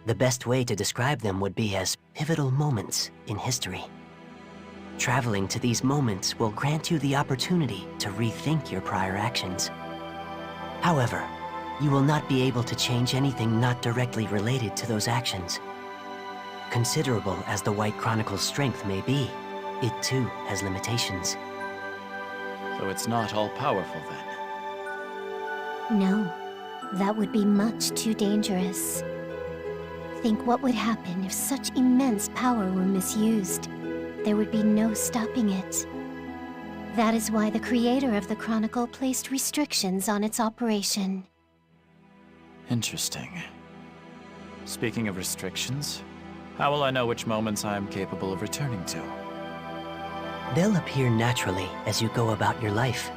The best way to describe them would be as pivotal moments in history. Traveling to these moments will grant you the opportunity to rethink your prior actions. However, you will not be able to change anything not directly related to those actions. Considerable as the White Chronicle's strength may be, it too has limitations. So it's not all-powerful then? No, that would be much too dangerous. Think what would happen if such immense power were misused. There would be no stopping it. That is why the creator of the Chronicle placed restrictions on its operation. Interesting. Speaking of restrictions, how will I know which moments I am capable of returning to? They'll appear naturally as you go about your life.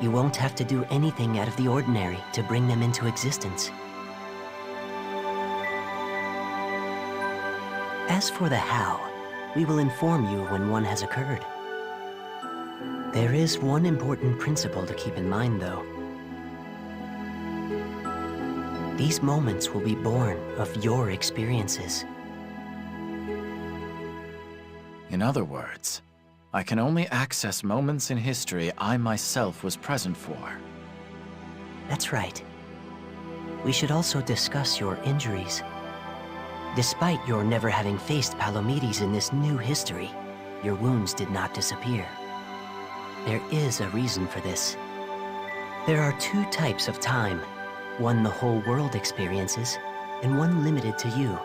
You won't have to do anything out of the ordinary to bring them into existence. As for the how, we will inform you when one has occurred. There is one important principle to keep in mind, though. These moments will be born of your experiences. In other words, I can only access moments in history I myself was present for. That's right. We should also discuss your injuries. Despite your never having faced Palomedes in this new history, your wounds did not disappear. There is a reason for this. There are two types of time. One the whole world experiences, and one limited to you.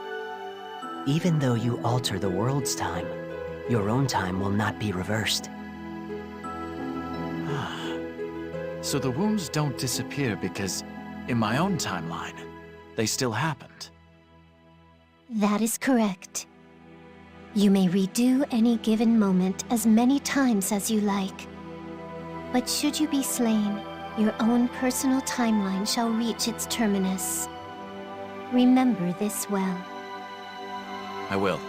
Even though you alter the world's time, your own time will not be reversed. So the wounds don't disappear because, in my own timeline, they still happened. That is correct. You may redo any given moment as many times as you like. But should you be slain, your own personal timeline shall reach its terminus. Remember this well. I will.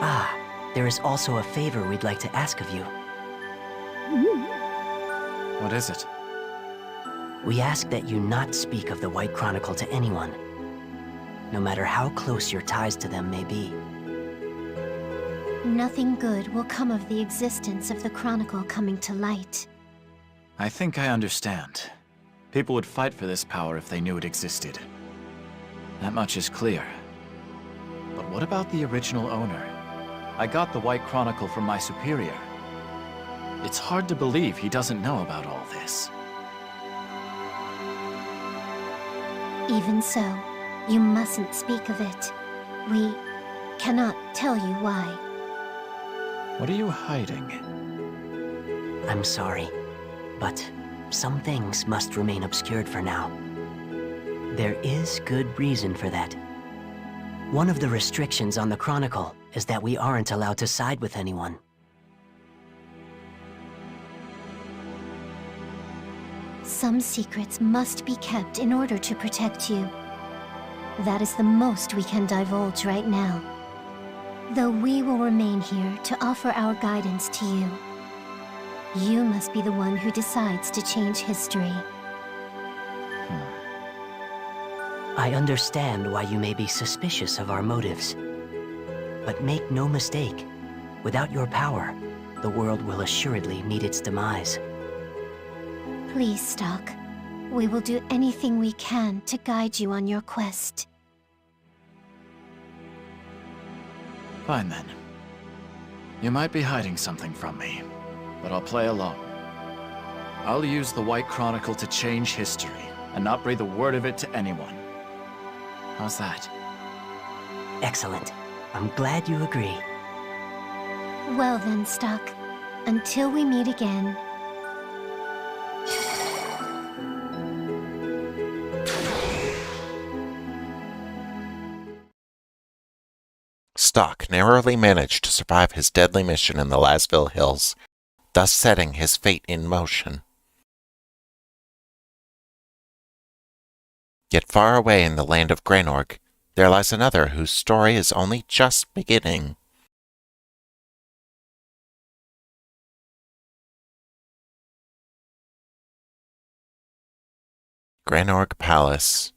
Ah, there is also a favor we'd like to ask of you. What is it? We ask that you not speak of the White Chronicle to anyone, no matter how close your ties to them may be. Nothing good will come of the existence of the Chronicle coming to light. I think I understand. People would fight for this power if they knew it existed. That much is clear. But what about the original owner? I got the White Chronicle from my superior. It's hard to believe he doesn't know about all this. Even so, you mustn't speak of it. We cannot tell you why. What are you hiding? I'm sorry, but some things must remain obscured for now. There is good reason for that. One of the restrictions on the Chronicle is that we aren't allowed to side with anyone. Some secrets must be kept in order to protect you. That is the most we can divulge right now. Though we will remain here to offer our guidance to you. You must be the one who decides to change history. I understand why you may be suspicious of our motives. But make no mistake, without your power, the world will assuredly meet its demise. Please, Stock. We will do anything we can to guide you on your quest. Fine then. You might be hiding something from me, but I'll play along. I'll use the White Chronicle to change history, and not breathe a word of it to anyone. How's that? Excellent. I'm glad you agree. Well then, Stock. Until we meet again. Stock narrowly managed to survive his deadly mission in the Lasville Hills, thus setting his fate in motion. Yet far away in the land of Granorg, there lies another whose story is only just beginning. Granorg Palace.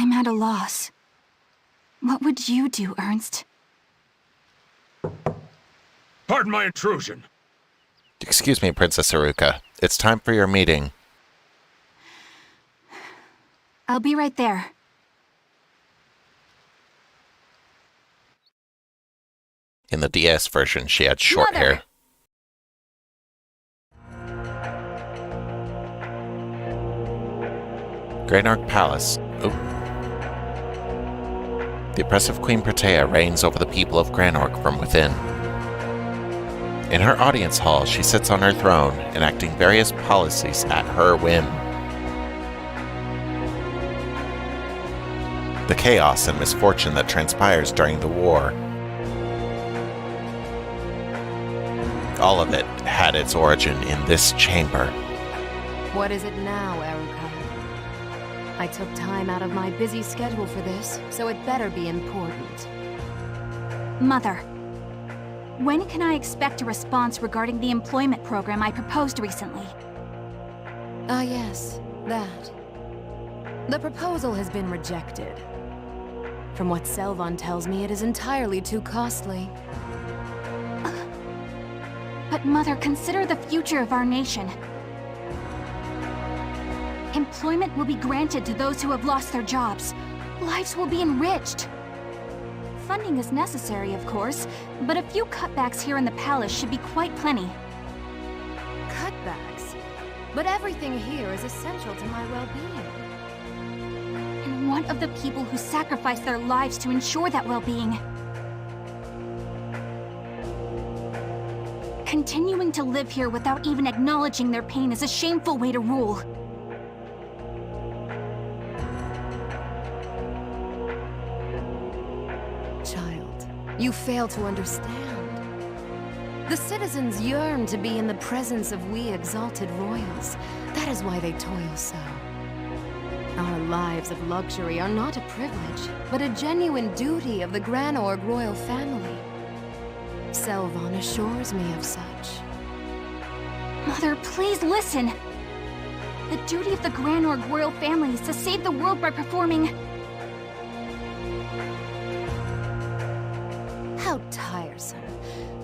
I'm at a loss. What would you do, Ernst? Pardon my intrusion. Excuse me, Princess Haruka. It's time for your meeting. I'll be right there. In the DS version, she had short Mother! hair. Granorg Palace. Oop. The oppressive Queen Protea reigns over the people of Granorg from within. In her audience hall, she sits on her throne, enacting various policies at her whim. The chaos and misfortune that transpires during the war, all of it had its origin in this chamber. What is it now, Eruka? I took time out of my busy schedule for this, so it better be important. Mother, when can I expect a response regarding the employment program I proposed recently? Ah yes, that. The proposal has been rejected. From what Selvon tells me, it is entirely too costly. But Mother, consider the future of our nation. Employment will be granted to those who have lost their jobs. Lives will be enriched. Funding is necessary, of course, but a few cutbacks here in the palace should be quite plenty. Cutbacks? But everything here is essential to my well-being. And what of the people who sacrifice their lives to ensure that well-being? Continuing to live here without even acknowledging their pain is a shameful way to rule. Child, you fail to understand. The citizens yearn to be in the presence of we exalted royals. That is why they toil so. Our lives of luxury are not a privilege, but a genuine duty of the Granorg royal family. Selvon assures me of such. Mother, please listen! The duty of the Granorg royal family is to save the world by performing... How tiresome.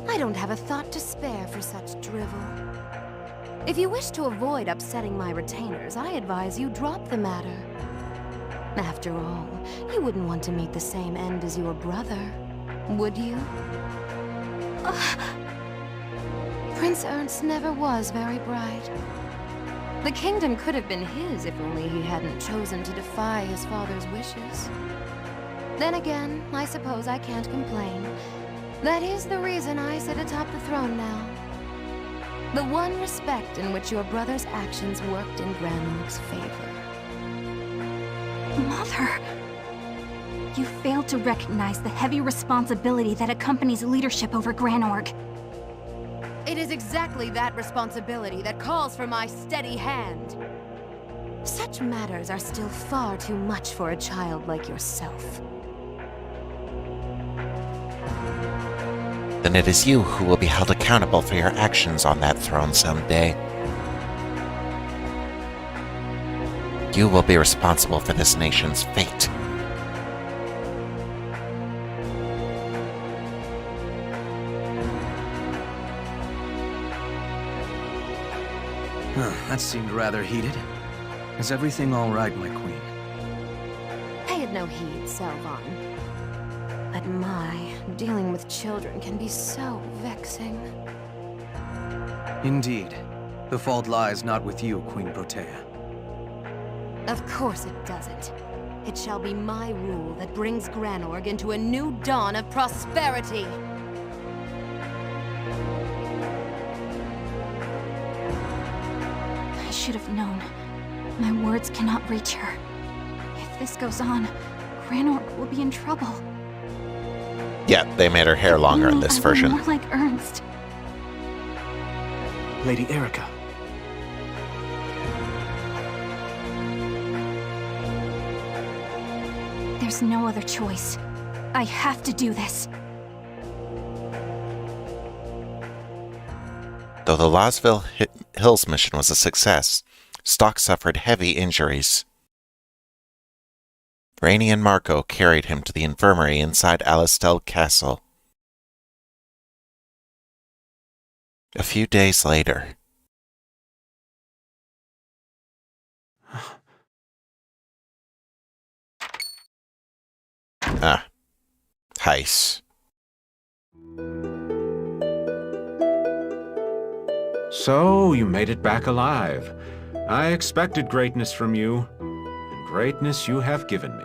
I don't have a thought to spare for such drivel. If you wish to avoid upsetting my retainers, I advise you drop the matter. After all, you wouldn't want to meet the same end as your brother, would you? Prince Ernst never was very bright. The kingdom could have been his if only he hadn't chosen to defy his father's wishes. Then again, I suppose I can't complain. That is the reason I sit atop the throne now. The one respect in which your brother's actions worked in Granorg's favor. Mother... You failed to recognize the heavy responsibility that accompanies leadership over Granorg. It is exactly that responsibility that calls for my steady hand. Such matters are still far too much for a child like yourself. Then it is you who will be held accountable for your actions on that throne someday. You will be responsible for this nation's fate. That seemed rather heated. Is everything all right, my queen? Pay it no heed, Selvon. But dealing with children can be so vexing. Indeed. The fault lies not with you, Queen Protea. Of course it doesn't. It shall be my rule that brings Granorg into a new dawn of prosperity. I should have known. My words cannot reach her. If this goes on, Granorg will be in trouble. Yeah, they made her hair longer in this version. More like Ernst. Lady Erica. There's no other choice. I have to do this. Though the Losville Hills mission was a success, Stock suffered heavy injuries. Rainey and Marco carried him to the infirmary inside Alistiel Castle. A few days later... Heiss. So, you made it back alive. I expected greatness from you, and greatness you have given me.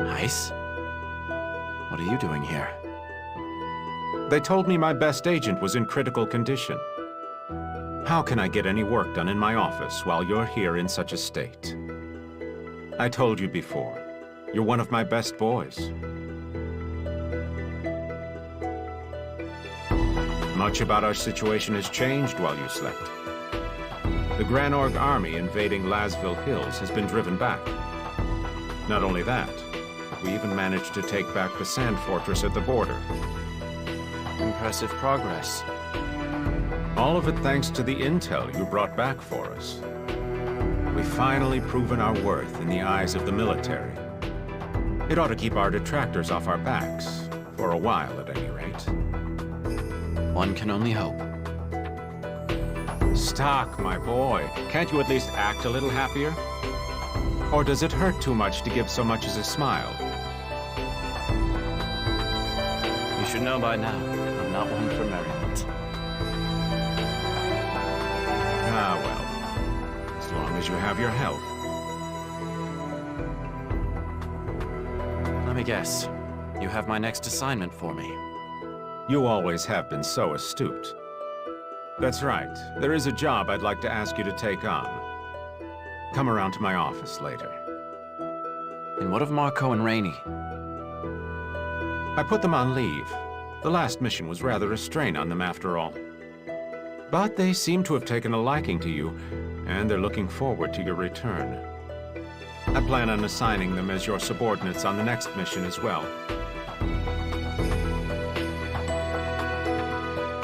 Heiss? What are you doing here? They told me my best agent was in critical condition. How can I get any work done in my office while you're here in such a state? I told you before, you're one of my best boys. Much about our situation has changed while you slept. The Granorg army invading Lasville Hills has been driven back. Not only that, but we even managed to take back the sand fortress at the border. Impressive progress. All of it thanks to the intel you brought back for us. We've finally proven our worth in the eyes of the military. It ought to keep our detractors off our backs, for a while at any rate. One can only hope. Stock, my boy. Can't you at least act a little happier? Or does it hurt too much to give so much as a smile? You should know by now, I'm not one for merriment. Ah, well. As long as you have your health. Let me guess. You have my next assignment for me. You always have been so astute. That's right. There is a job I'd like to ask you to take on. Come around to my office later. And what of Marco and Rainey? I put them on leave. The last mission was rather a strain on them after all. But they seem to have taken a liking to you, and they're looking forward to your return. I plan on assigning them as your subordinates on the next mission as well.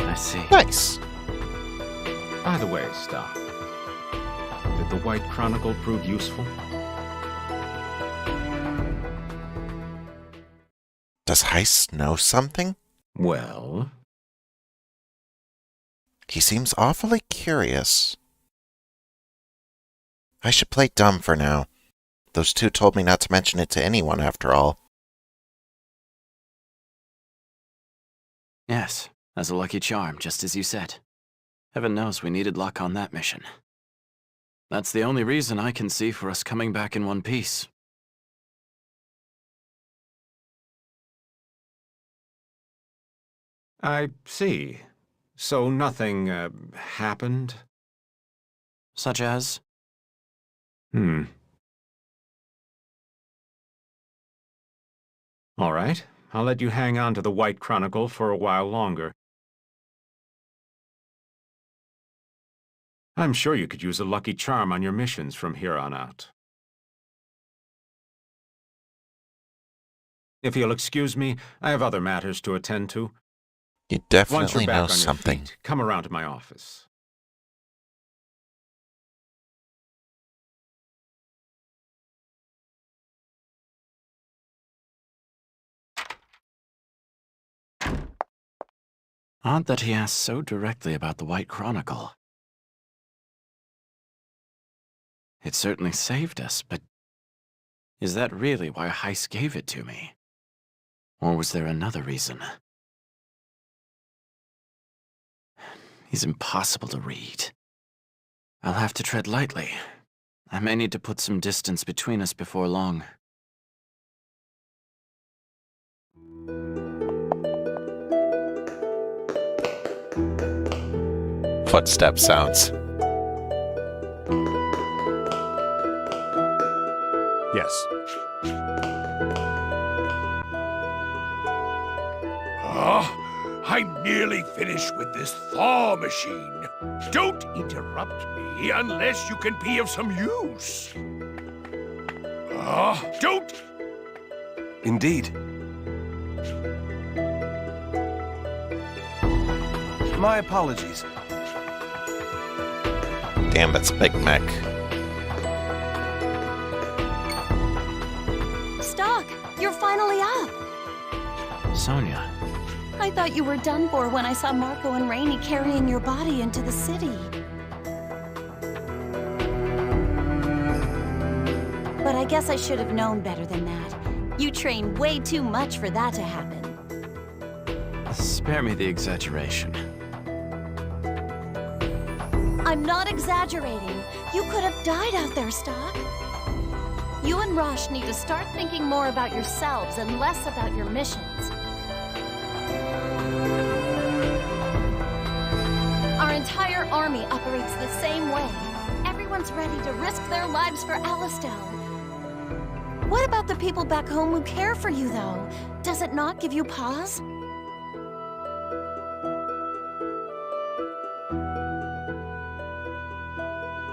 I see. Nice. By the way, Stock, did the White Chronicle prove useful? Does Heist know something? Well? He seems awfully curious. I should play dumb for now. Those two told me not to mention it to anyone, after all. Yes, as a lucky charm, just as you said. Heaven knows we needed luck on that mission. That's the only reason I can see for us coming back in one piece. I see. So nothing, happened? Such as? All right. I'll let you hang on to the White Chronicle for a while longer. I'm sure you could use a lucky charm on your missions from here on out. If you'll excuse me, I have other matters to attend to. You Once you're definitely back know on your something. feet, come around to my office. Odd that he asked so directly about the White Chronicle. It certainly saved us, but is that really why Heist gave it to me? Or was there another reason? He's impossible to read. I'll have to tread lightly. I may need to put some distance between us before long. Footstep sounds. Yes. I'm nearly finished with this thaw machine. Don't interrupt me unless you can be of some use. Don't! Indeed. My apologies. Damn, that's Big Mac. Stock, you're finally up. Sonia. I thought you were done for when I saw Marco and Rainey carrying your body into the city. But I guess I should have known better than that. You train way too much for that to happen. Spare me the exaggeration. I'm not exaggerating. You could have died out there, Stock. You and Rosh need to start thinking more about yourselves and less about your missions. Our entire army operates the same way. Everyone's ready to risk their lives for Alistiel. What about the people back home who care for you, though? Does it not give you pause?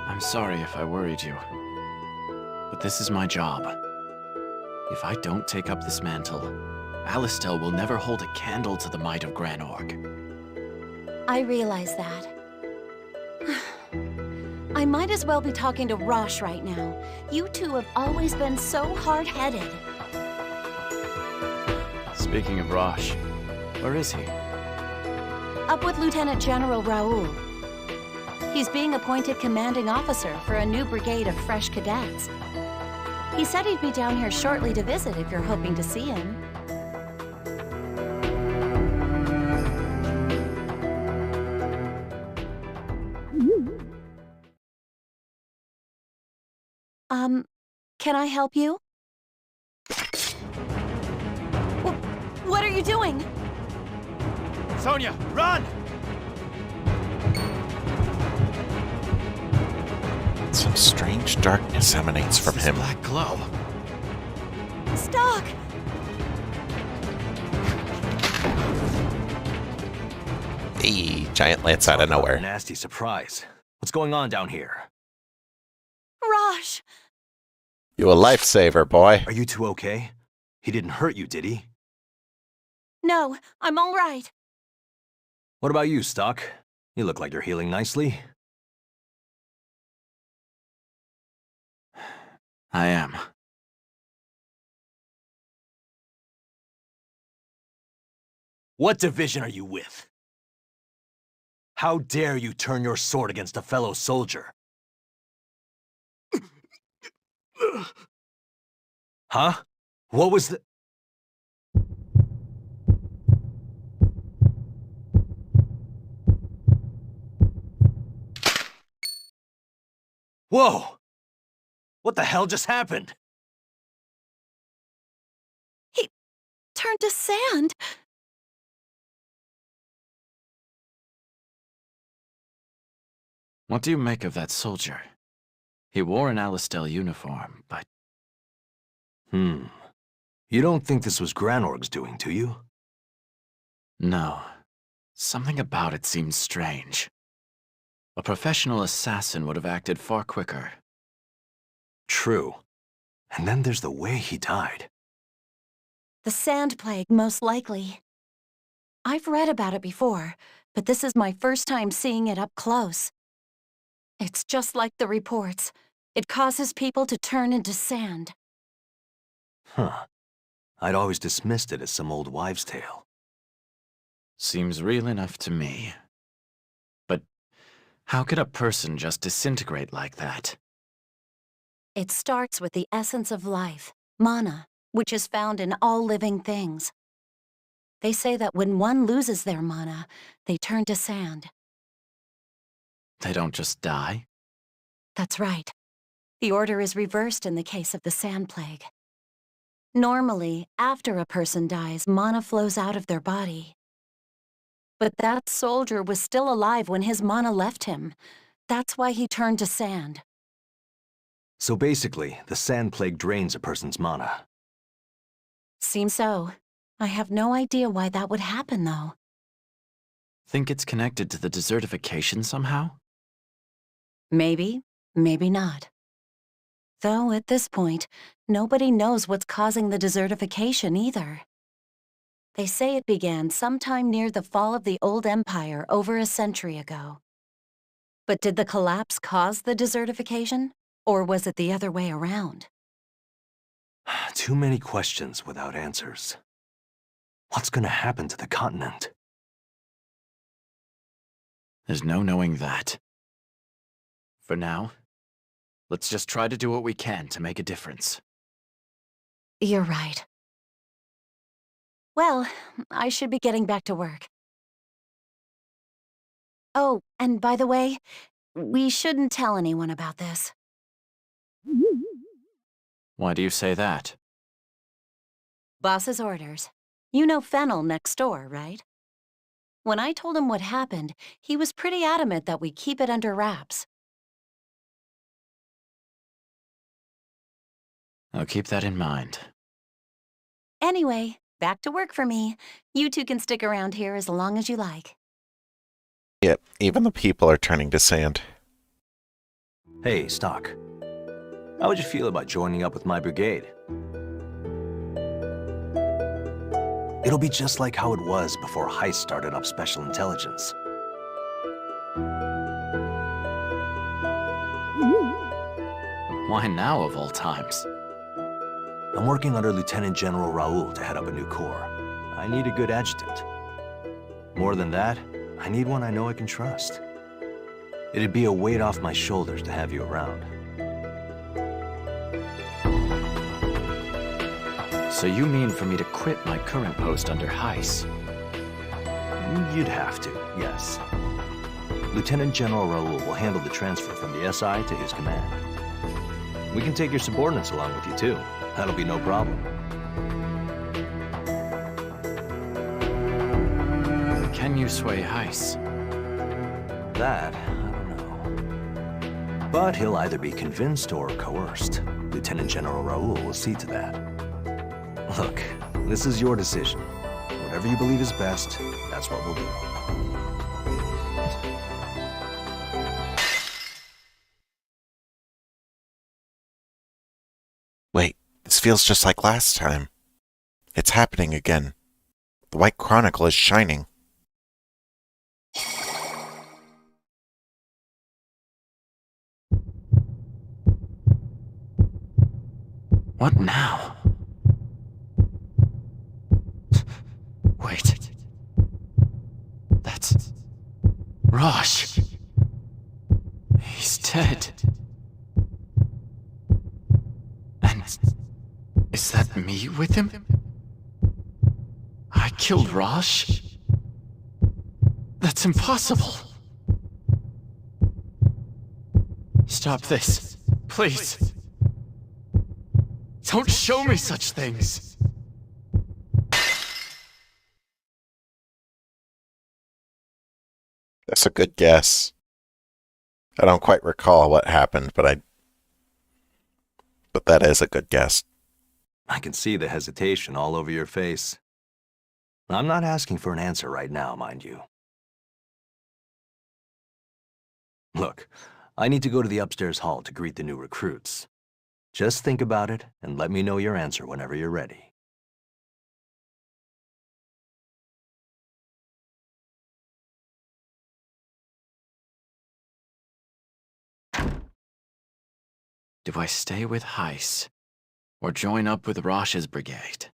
I'm sorry if I worried you, but this is my job. If I don't take up this mantle, Alistiel will never hold a candle to the might of Granorg. I realize that. I might as well be talking to Rosh right now. You two have always been so hard-headed. Speaking of Rosh, where is he? Up with Lieutenant General Raoul. He's being appointed commanding officer for a new brigade of fresh cadets. He said he'd be down here shortly to visit if you're hoping to see him. Can I help you? What are you doing? Sonia, run! Some strange darkness emanates from him. Black glow. Stock! Hey, giant lance out of nowhere. Nasty surprise. What's going on down here? Rosh! You a lifesaver, boy. Are you two okay? He didn't hurt you, did he? No, I'm all right. What about you, Stock? You look like you're healing nicely. I am. What division are you with? How dare you turn your sword against a fellow soldier? Huh? What was the... Whoa! What the hell just happened? He turned to sand. What do you make of that soldier? He wore an Alistiel uniform, but... You don't think this was Granorg's doing, do you? No. Something about it seems strange. A professional assassin would have acted far quicker. True. And then there's the way he died. The Sand Plague, most likely. I've read about it before, but this is my first time seeing it up close. It's just like the reports. It causes people to turn into sand. Huh. I'd always dismissed it as some old wives' tale. Seems real enough to me. But how could a person just disintegrate like that? It starts with the essence of life, mana, which is found in all living things. They say that when one loses their mana, they turn to sand. They don't just die? That's right. The order is reversed in the case of the Sand Plague. Normally, after a person dies, mana flows out of their body. But that soldier was still alive when his mana left him. That's why he turned to sand. So basically, the Sand Plague drains a person's mana. Seems so. I have no idea why that would happen, though. Think it's connected to the desertification somehow? Maybe, maybe not. Though, at this point, nobody knows what's causing the desertification either. They say it began sometime near the fall of the old empire over a century ago. But did the collapse cause the desertification? Or was it the other way around? Too many questions without answers. What's gonna happen to the continent? There's no knowing that. For now, let's just try to do what we can to make a difference. You're right. Well, I should be getting back to work. Oh, and by the way, we shouldn't tell anyone about this. Why do you say that? Boss's orders. You know Fennel next door, right? When I told him what happened, he was pretty adamant that we keep it under wraps. I'll keep that in mind. Anyway, back to work for me. You two can stick around here as long as you like. Yep, even the people are turning to sand. Hey, Stock. How would you feel about joining up with my brigade? It'll be just like how it was before Heist started up Special Intelligence. Why now, of all times? I'm working under Lieutenant General Raoul to head up a new corps. I need a good adjutant. More than that, I need one I know I can trust. It'd be a weight off my shoulders to have you around. So you mean for me to quit my current post under Heiss? You'd have to, yes. Lieutenant General Raoul will handle the transfer from the SI to his command. We can take your subordinates along with you, too. That'll be no problem. Can you sway Heiss? That, I don't know. But he'll either be convinced or coerced. Lieutenant General Raoul will see to that. Look, this is your decision. Whatever you believe is best, that's what we'll do. Wait, this feels just like last time. It's happening again. The White Chronicle is shining. What now? Wait. That's... Rosh. He's dead. And... is that me with him? I killed Rosh? That's impossible. Stop this, please. Don't show me such things! That's a good guess. I don't quite recall what happened, but that is a good guess. I can see the hesitation all over your face. I'm not asking for an answer right now, mind you. Look, I need to go to the upstairs hall to greet the new recruits. Just think about it, and let me know your answer whenever you're ready. Do I stay with Heiss, or join up with Rosh's brigade?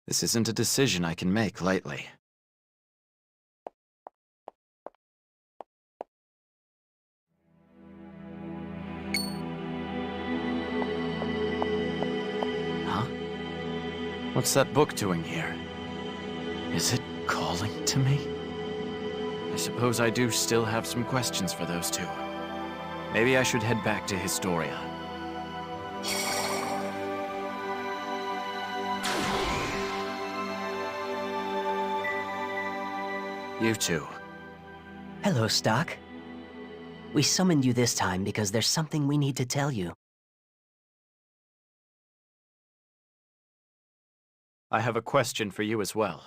This isn't a decision I can make lightly. What's that book doing here? Is it calling to me? I suppose I do still have some questions for those two. Maybe I should head back to Historia. You two. Hello, Stock. We summoned you this time because there's something we need to tell you. I have a question for you as well.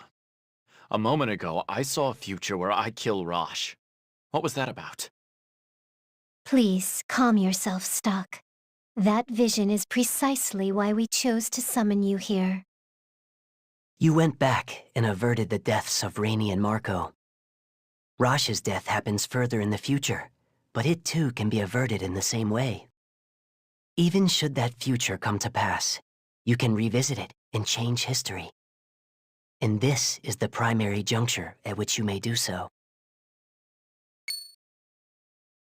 A moment ago, I saw a future where I kill Rosh. What was that about? Please, calm yourself, Stock. That vision is precisely why we chose to summon you here. You went back and averted the deaths of Rainey and Marco. Rosh's death happens further in the future, but it too can be averted in the same way. Even should that future come to pass, you can revisit it and change history. And this is the primary juncture at which you may do so.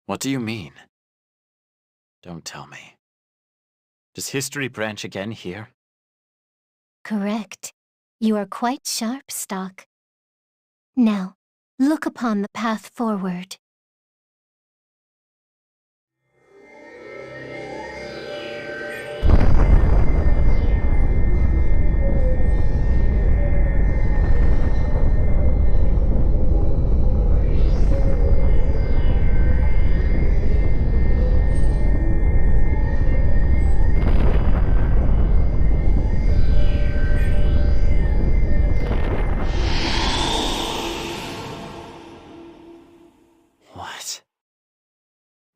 What do you mean? Don't tell me. Does history branch again here? Correct. You are quite sharp, Stock. Now, look upon the path forward.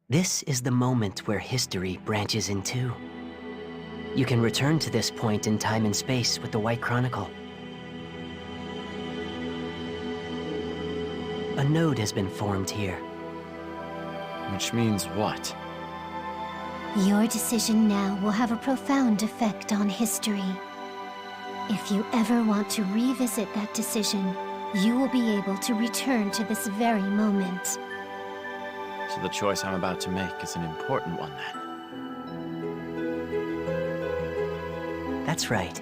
This is the moment where history branches in two. You can return to this point in time and space with the White Chronicle. A node has been formed here. Which means what? Your decision now will have a profound effect on history. If you ever want to revisit that decision, you will be able to return to this very moment. So the choice I'm about to make is an important one, then? That's right.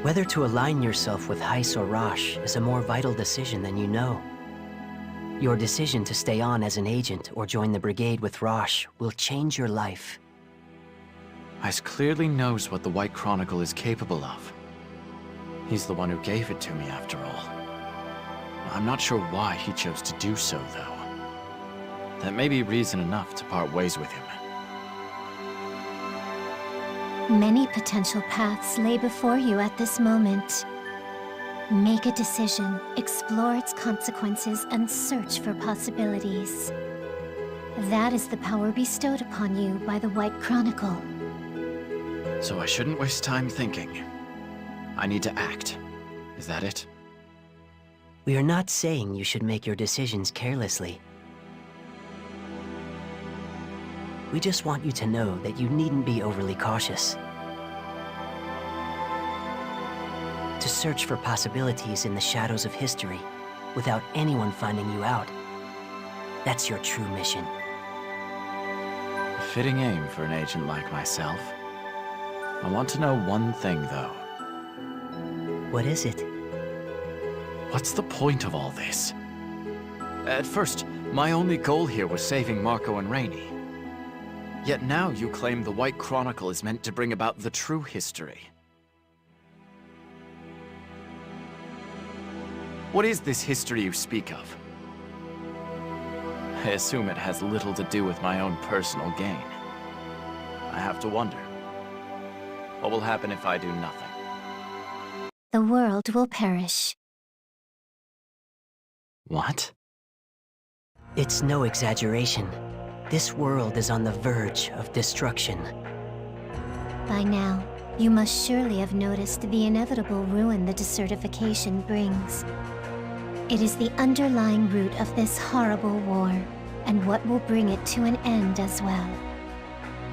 Whether to align yourself with Heiss or Rosh is a more vital decision than you know. Your decision to stay on as an agent or join the brigade with Rosh will change your life. Heiss clearly knows what the White Chronicle is capable of. He's the one who gave it to me, after all. I'm not sure why he chose to do so, though. That may be reason enough to part ways with him. Many potential paths lay before you at this moment. Make a decision, explore its consequences, and search for possibilities. That is the power bestowed upon you by the White Chronicle. So I shouldn't waste time thinking. I need to act. Is that it? We are not saying you should make your decisions carelessly. We just want you to know that you needn't be overly cautious. To search for possibilities in the shadows of history, without anyone finding you out. That's your true mission. A fitting aim for an agent like myself. I want to know one thing, though. What is it? What's the point of all this? At first, my only goal here was saving Marco and Rainey. Yet now you claim the White Chronicle is meant to bring about the true history. What is this history you speak of? I assume it has little to do with my own personal gain. I have to wonder. What will happen if I do nothing? The world will perish. What? It's no exaggeration. This world is on the verge of destruction. By now, you must surely have noticed the inevitable ruin the desertification brings. It is the underlying root of this horrible war, and what will bring it to an end as well.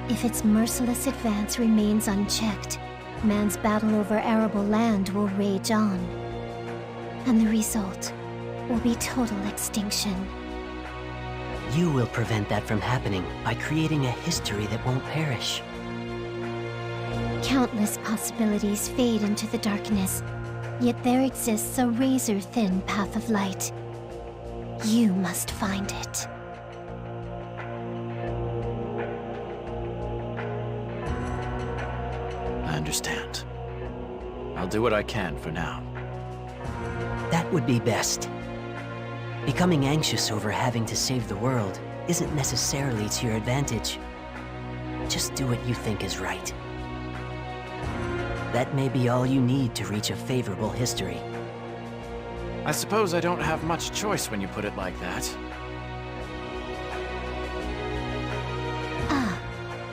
If its merciless advance remains unchecked, man's battle over arable land will rage on. And the result will be total extinction. You will prevent that from happening by creating a history that won't perish. Countless possibilities fade into the darkness, yet there exists a razor-thin path of light. You must find it. I understand. I'll do what I can for now. That would be best. Becoming anxious over having to save the world isn't necessarily to your advantage. Just do what you think is right. That may be all you need to reach a favorable history. I suppose I don't have much choice when you put it like that. Ah,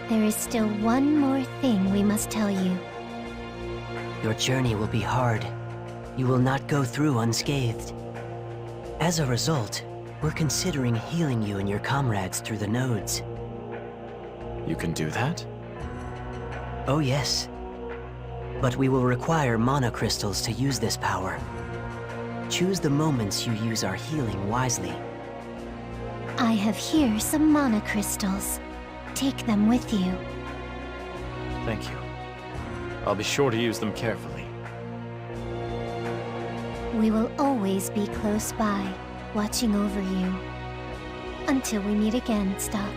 there is still one more thing we must tell you. Your journey will be hard. You will not go through unscathed. As a result, we're considering healing you and your comrades through the nodes. You can do that? Oh yes. But we will require mana crystals to use this power. Choose the moments you use our healing wisely. I have here some mana crystals. Take them with you. Thank you. I'll be sure to use them carefully. We will always be close by, watching over you. Until we meet again, Stock.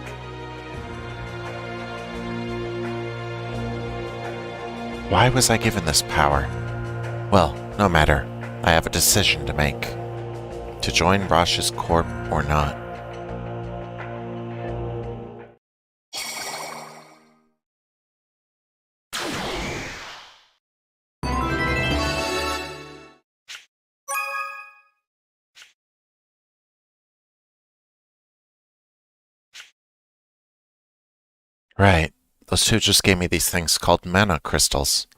Why was I given this power? Well, no matter. I have a decision to make. To join Rosh's corp or not. Right. Those two just gave me these things called mana crystals.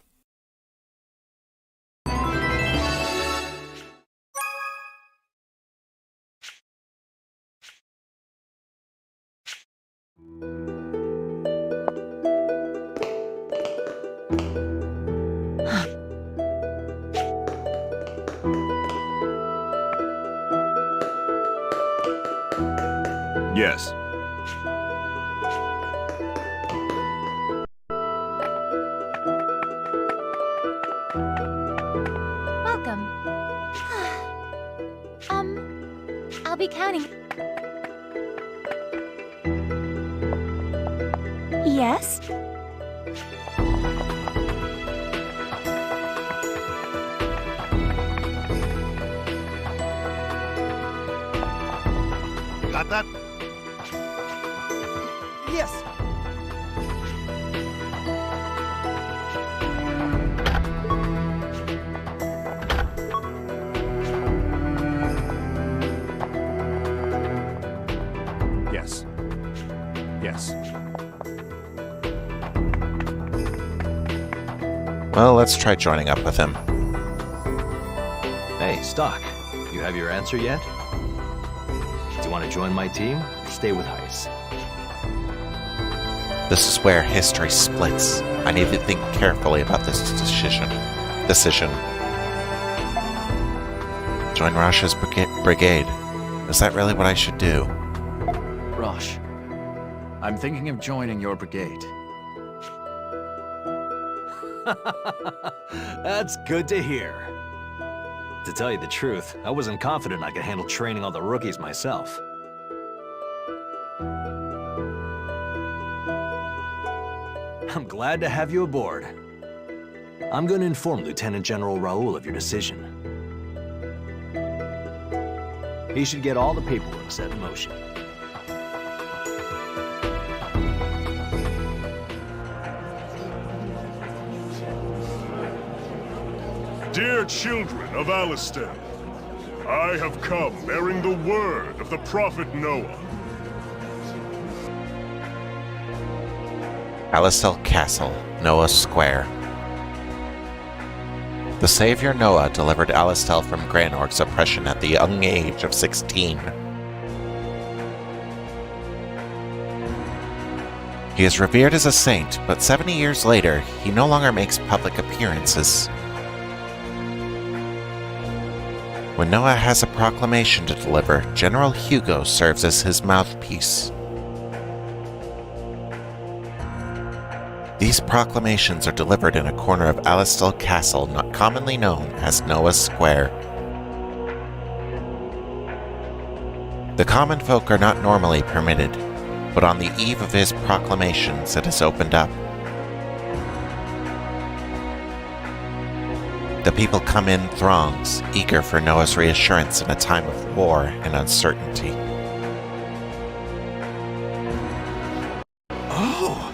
Yes. be counting. Yes? Got that? Yes! Yes. Yes. Well, let's try joining up with him. Hey, Stock, you have your answer yet? Do you want to join my team or stay with Heis? This is where history splits. I need to think carefully about this decision. Join Rosh's brigade. Is that really what I should do? Rosh, I'm thinking of joining your brigade. That's good to hear. To tell you the truth, I wasn't confident I could handle training all the rookies myself. I'm glad to have you aboard. I'm going to inform Lieutenant General Raoul of your decision. He should get all the paperwork set in motion. Dear children of Alistiel, I have come bearing the word of the prophet Noah. Alistiel Castle, Noah Square. The savior Noah delivered Alistiel from Granorg's oppression at the young age of 16. He is revered as a saint, but 70 years later, he no longer makes public appearances. When Noah has a proclamation to deliver, General Hugo serves as his mouthpiece. These proclamations are delivered in a corner of Alistiel Castle, not commonly known as Noah Square. The common folk are not normally permitted, but on the eve of his proclamations it is opened up. The people come in throngs, eager for Noah's reassurance in a time of war and uncertainty. Oh!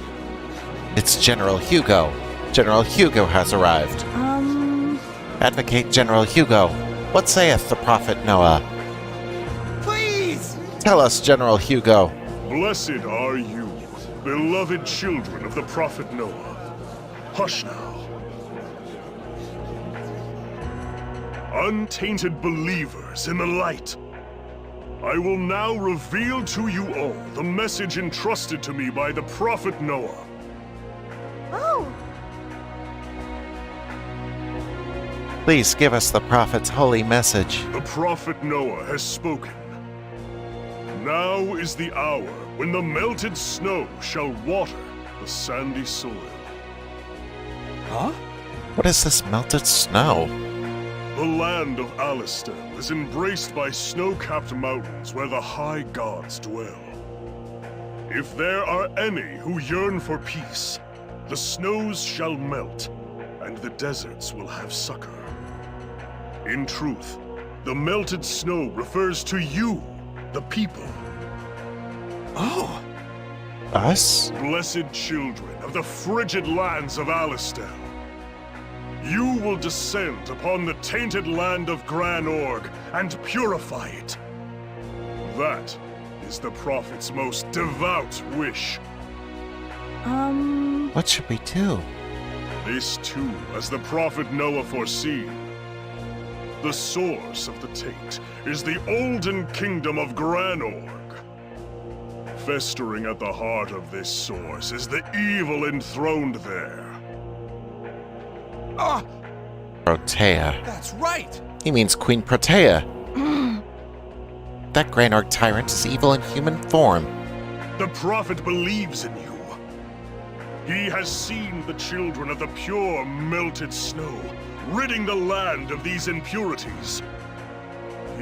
It's General Hugo. General Hugo has arrived. Advocate General Hugo. What saith the prophet Noah? Please! Tell us, General Hugo. Blessed are you, beloved children of the prophet Noah. Hush now. Untainted believers in the light. I will now reveal to you all the message entrusted to me by the prophet Noah. Oh! Please give us the prophet's holy message. The prophet Noah has spoken. Now is the hour when the melted snow shall water the sandy soil. Huh? What is this melted snow? The land of Alistiel is embraced by snow-capped mountains where the high gods dwell. If there are any who yearn for peace, the snows shall melt, and the deserts will have succor. In truth, the melted snow refers to you, the people. Oh! Us? Blessed children of the frigid lands of Alistiel. You will descend upon the tainted land of Granorg and purify it. That is the prophet's most devout wish. What should we do? This too, as the prophet Noah foreseen. The source of the taint is the olden kingdom of Granorg. Festering at the heart of this source is the evil enthroned there. Ah! Protea. That's right! He means Queen Protea. That Granorg tyrant is evil in human form. The prophet believes in you. He has seen the children of the pure melted snow, ridding the land of these impurities.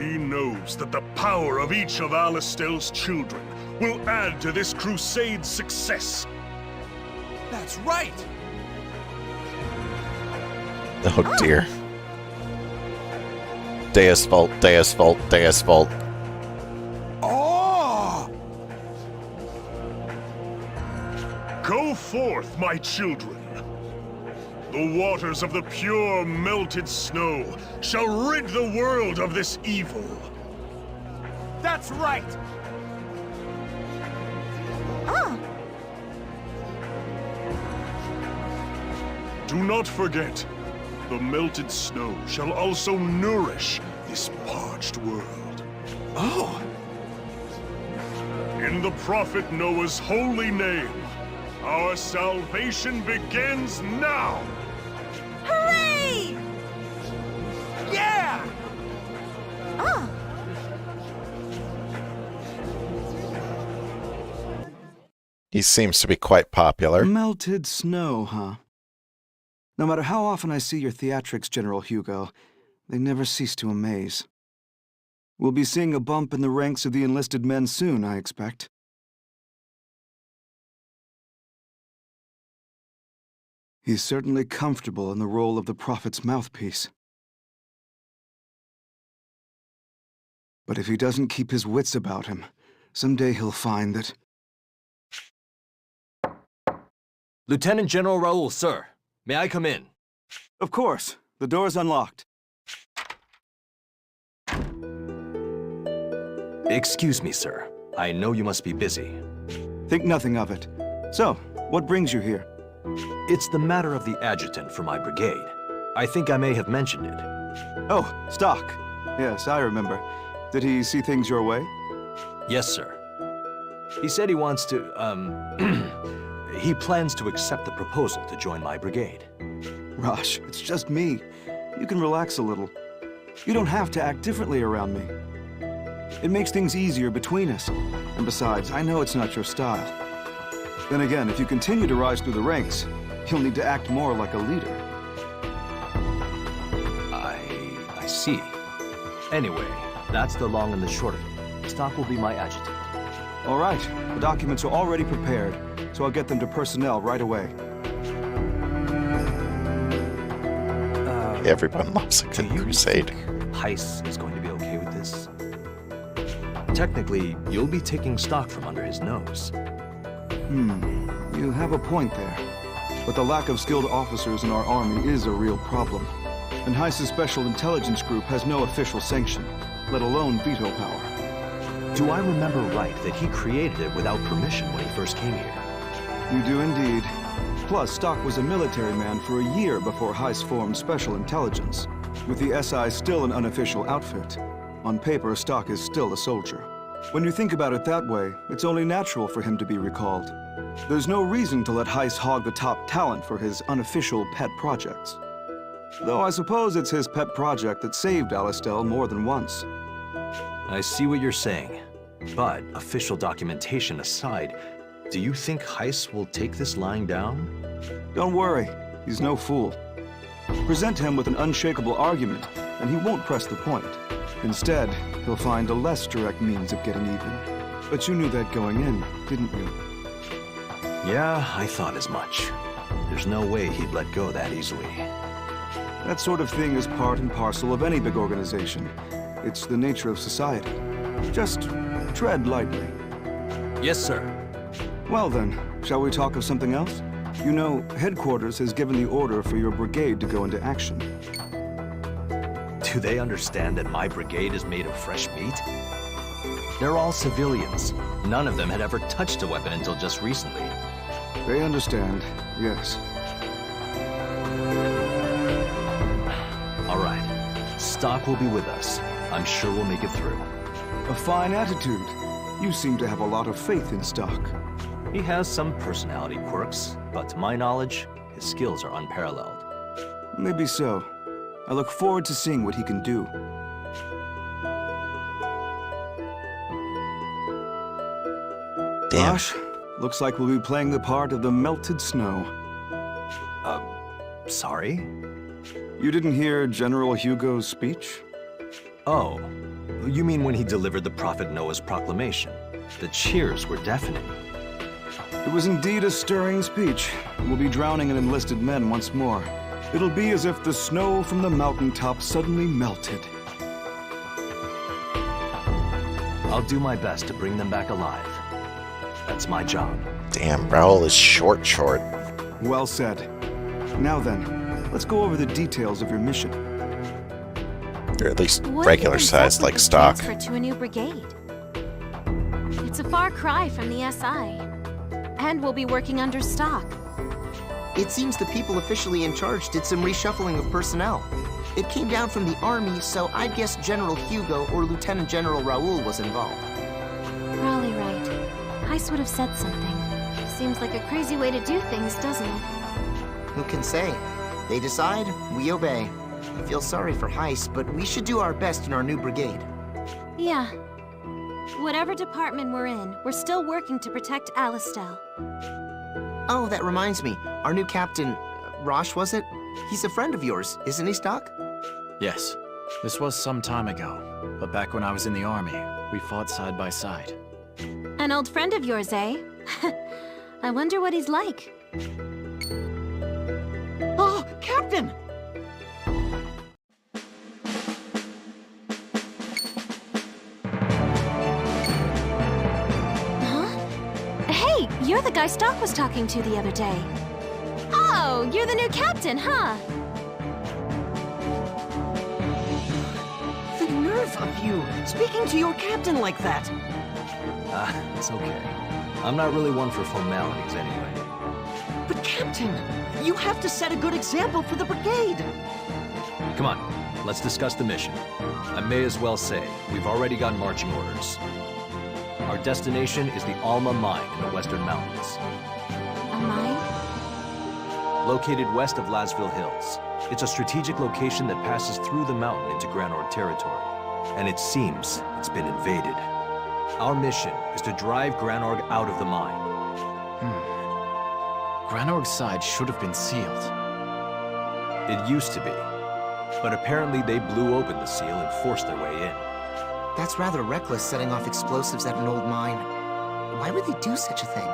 He knows that the power of each of Alistiel's children will add to this crusade's success. That's right! Oh dear. Deus Vult, Deus Vult, Deus Vult. Oh! Go forth, my children. The waters of the pure melted snow shall rid the world of this evil. That's right! Do not forget, the melted snow shall also nourish this parched world. Oh! In the Prophet Noah's holy name, our salvation begins now! Hooray! Yeah! He seems to be quite popular. Melted snow, huh? No matter how often I see your theatrics, General Hugo, they never cease to amaze. We'll be seeing a bump in the ranks of the enlisted men soon, I expect. He's certainly comfortable in the role of the Prophet's mouthpiece. But if he doesn't keep his wits about him, someday he'll find that... Lieutenant General Raoul, sir. May I come in? Of course. The door's unlocked. Excuse me, sir. I know you must be busy. Think nothing of it. So, what brings you here? It's the matter of the adjutant for my brigade. I think I may have mentioned it. Oh, Stock. Yes, I remember. Did he see things your way? Yes, sir. He said he wants to, he plans to accept the proposal to join my brigade. Rosh, it's just me. You can relax a little. You don't have to act differently around me. It makes things easier between us. And besides, I know it's not your style. Then again, if you continue to rise through the ranks, you'll need to act more like a leader. I see. Anyway, that's the long and the short of it. Stock will be my adjutant. All right. The documents are already prepared, so I'll get them to personnel right away. Everyone loves a good crusade. Heiss is going to be okay with this? Technically, you'll be taking Stock from under his nose. You have a point there. But the lack of skilled officers in our army is a real problem. And Heiss's Special Intelligence Group has no official sanction, let alone veto power. Do I remember right that he created it without permission when he first came here? You do indeed. Plus, Stock was a military man for a year before Heiss formed Special Intelligence, with the SI still an unofficial outfit. On paper, Stock is still a soldier. When you think about it that way, it's only natural for him to be recalled. There's no reason to let Heiss hog the top talent for his unofficial pet projects. Though I suppose it's his pet project that saved Alistiel more than once. I see what you're saying. But, official documentation aside, do you think Heiss will take this lying down? Don't worry, he's no fool. Present him with an unshakable argument, and he won't press the point. Instead, he'll find a less direct means of getting even. But you knew that going in, didn't you? Yeah, I thought as much. There's no way he'd let go that easily. That sort of thing is part and parcel of any big organization. It's the nature of society. Just tread lightly. Yes, sir. Well then, shall we talk of something else? You know, headquarters has given the order for your brigade to go into action. Do they understand that my brigade is made of fresh meat? They're all civilians. None of them had ever touched a weapon until just recently. They understand, yes. All right. Stock will be with us. I'm sure we'll make it through. A fine attitude. You seem to have a lot of faith in Stock. He has some personality quirks, but to my knowledge, his skills are unparalleled. Maybe so. I look forward to seeing what he can do. Damn. Gosh, looks like we'll be playing the part of the melted snow. Sorry? You didn't hear General Hugo's speech? Oh, You mean when he delivered the Prophet Noah's proclamation? The cheers were deafening. It was indeed a stirring speech. We'll be drowning in enlisted men once more. It'll be as if the snow from the mountaintop suddenly melted. I'll do my best to bring them back alive. That's my job. Damn, Raoul is short. Well said. Now then, let's go over the details of your mission. Or at least What regular opens size, up like with the stock. transfer to a new brigade? It's a far cry from the SI. And we'll be working under stock. It seems the people officially in charge did some reshuffling of personnel. It came down from the army, so I'd guess General Hugo or Lieutenant General Raoul was involved. Probably right. Heist would have said something. Seems like a crazy way to do things, doesn't it? Who can say? They decide, we obey. I feel sorry for Heist, but we should do our best in our new brigade. Yeah. Whatever department we're in, we're still working to protect Alistiel. Oh, that reminds me. Our new captain, Rosh, was it? He's a friend of yours, isn't he, Stock? Yes. This was some time ago, but back when I was in the army, we fought side by side. An old friend of yours, eh? I wonder what he's like. Oh, Captain! Hey, you're the guy Stock was talking to the other day. Oh, you're the new captain, huh? The nerve of you, speaking to your captain like that. It's okay. I'm not really one for formalities anyway. But Captain, you have to set a good example for the brigade. Come on, let's discuss the mission. I may as well say, we've already got marching orders. Our destination is the Alma Mine in the Western Mountains. A mine? Located west of Lasville Hills. It's a strategic location that passes through the mountain into Granorg territory. And it seems it's been invaded. Our mission is to drive Granorg out of the mine. Granorg's side should have been sealed. It used to be. But apparently they blew open the seal and forced their way in. That's rather reckless, setting off explosives at an old mine. Why would they do such a thing?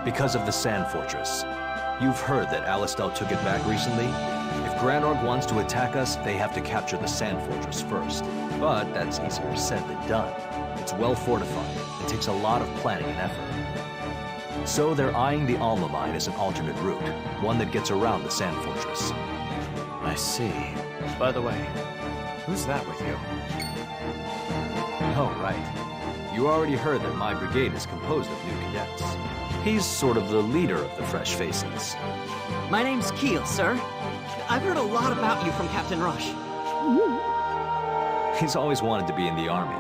Because of the Sand Fortress. You've heard that Alistiel took it back recently? If Granorg wants to attack us, they have to capture the Sand Fortress first. But that's easier said than done. It's well fortified. It takes a lot of planning and effort. So they're eyeing the Alma Mine as an alternate route, one that gets around the Sand Fortress. I see. By the way, who's that with you? Oh, right. You already heard that my brigade is composed of new cadets. He's sort of the leader of the fresh faces. My name's Keel, sir. I've heard a lot about you from Captain Rush. He's always wanted to be in the army.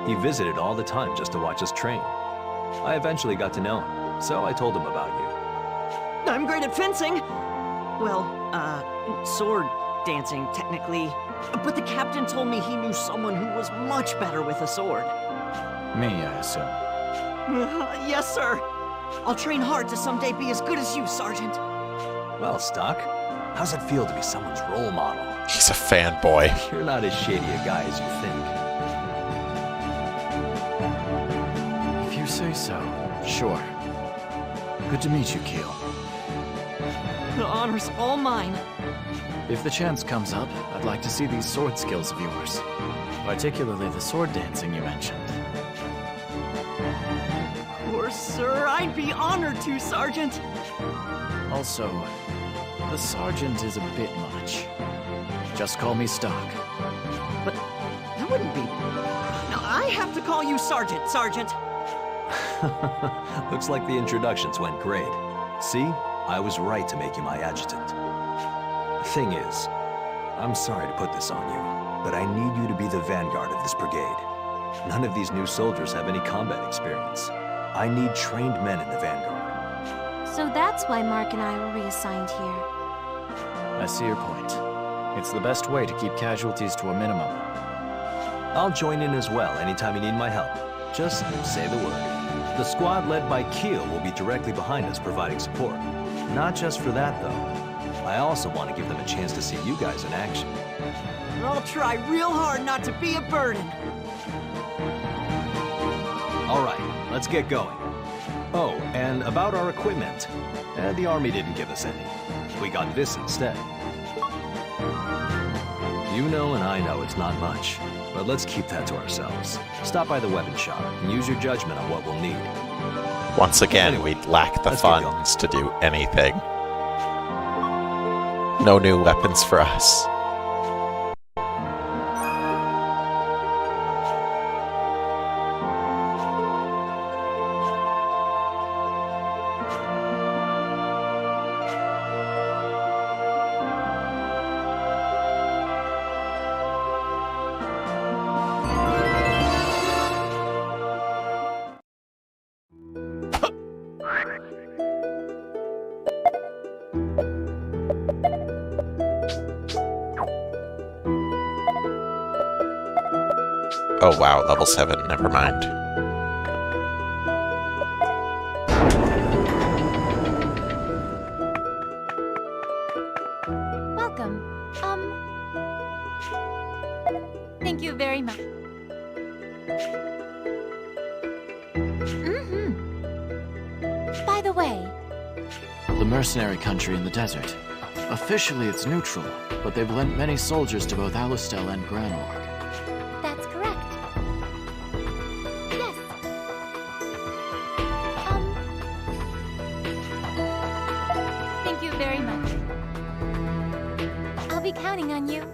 He visited all the time just to watch us train. I eventually got to know him, so I told him about you. I'm great at fencing. Well, sword dancing, technically. But the captain told me he knew someone who was much better with a sword. Me, I assume. Yes, sir. I'll train hard to someday be as good as you, Sergeant. Well, Stock, how's it feel to be someone's role model? He's a fanboy. You're not as shady a guy as you think. If you say so, sure. Good to meet you, Keel. The honor's all mine. If the chance comes up, I'd like to see these sword skills of yours. Particularly the sword dancing you mentioned. Of course, sir. I'd be honored to, Sergeant. Also, the sergeant is a bit much. Just call me Stock. But that wouldn't be... No, I have to call you Sergeant, Sergeant. Looks like the introductions went great. See? I was right to make you my adjutant. The thing is, I'm sorry to put this on you, but I need you to be the vanguard of this brigade. None of these new soldiers have any combat experience. I need trained men in the vanguard. So that's why Mark and I were reassigned here. I see your point. It's the best way to keep casualties to a minimum. I'll join in as well anytime you need my help. Just say the word. The squad led by Keel will be directly behind us providing support. Not just for that, though. I also want to give them a chance to see you guys in action. I'll try real hard not to be a burden. All right, let's get going. Oh, and about our equipment. The army didn't give us any. We got this instead. You know and I know it's not much, but let's keep that to ourselves. Stop by the weapon shop and use your judgment on what we'll need. Once again, Anyway, we lack the let's get funds to do anything. No new weapons for us. Oh wow, level 7, never mind. Welcome. Thank you very much. By the way, The mercenary country in the desert. Officially it's neutral, but they've lent many soldiers to both Alistiel and Granorg. that's correct. Yes. Thank you very much. I'll be counting on you.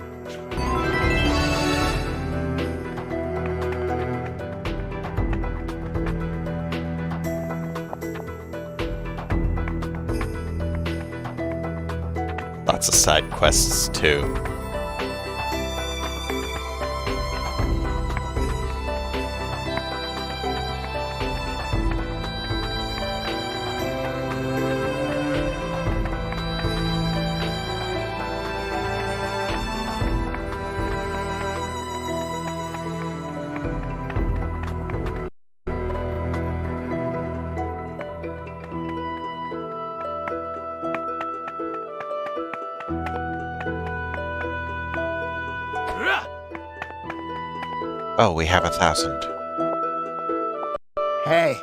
Lots of side quests too. Oh, we have 1,000. Hey.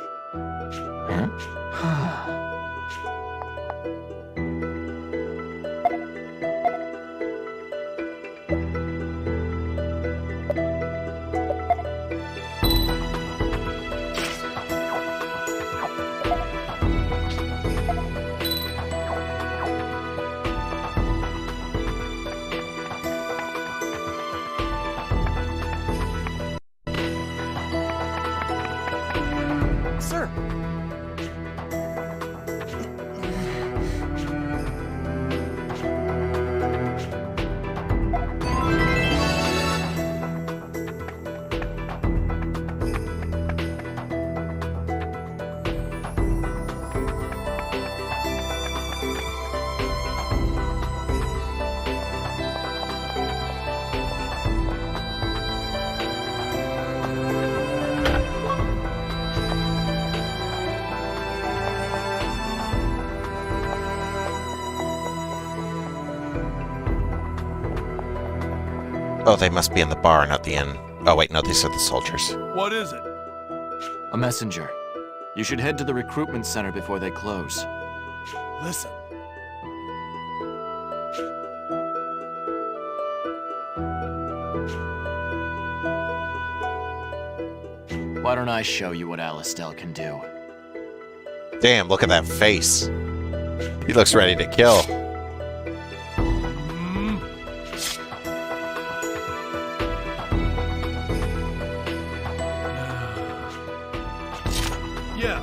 Sir. Oh, they must be in the bar, not the inn. Oh wait, no, these are the soldiers. What is it? A messenger. You should head to the recruitment center before they close. Listen. Why don't I show you what Alistiel can do? Damn, look at that face. He looks ready to kill. Yeah.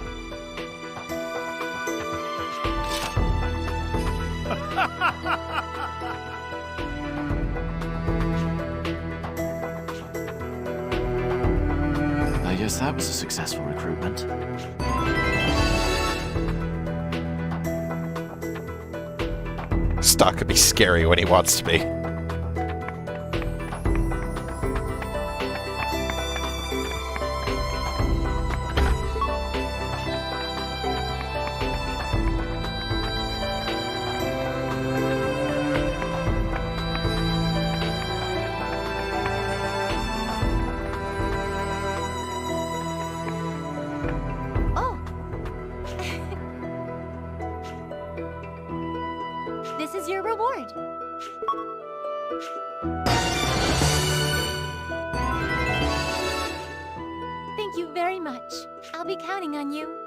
I guess that was a successful recruitment. Stock could be scary when he wants to be. is your reward. Thank you very much. I'll be counting on you.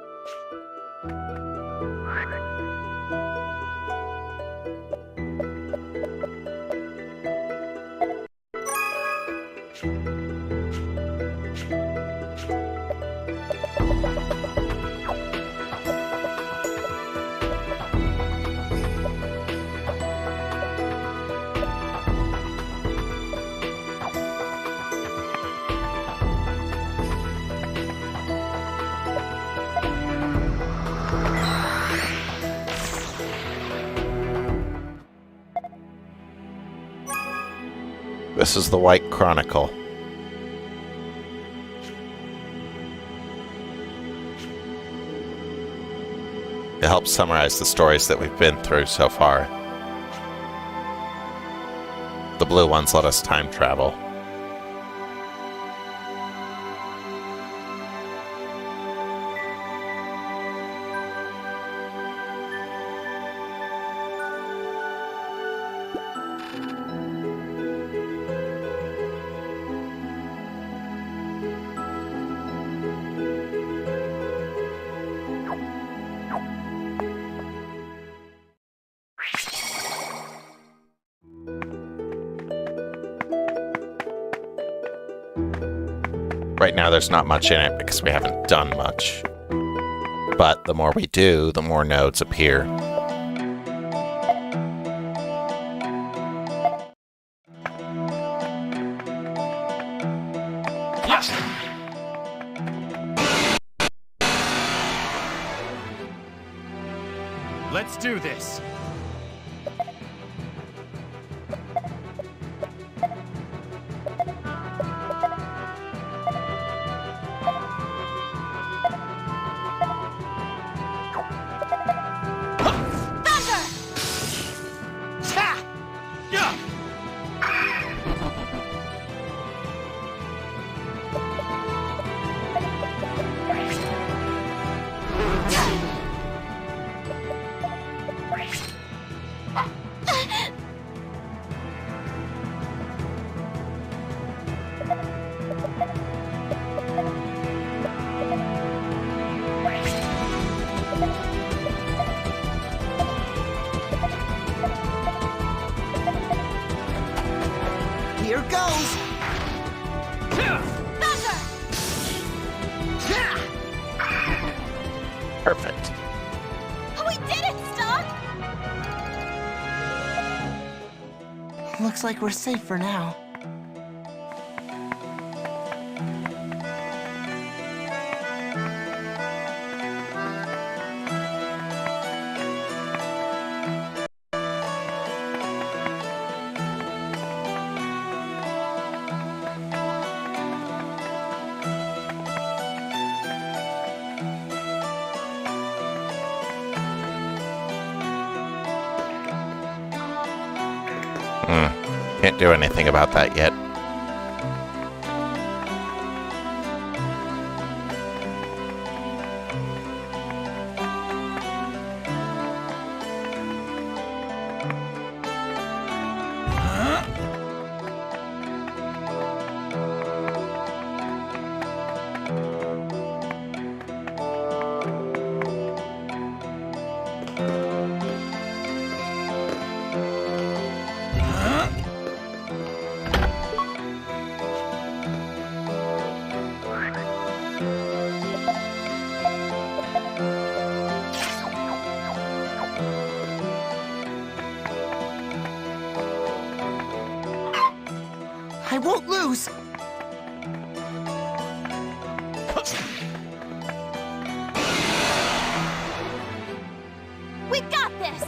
This is the White Chronicle. It helps summarize the stories that we've been through so far. The blue ones let us time travel. Right now there's not much in it because we haven't done much. But the more we do, the more nodes appear. Let's do this. Here goes! Perfect. We did it, Stock! Looks like we're safe for now. Can't do anything about that yet. I won't lose! We got this!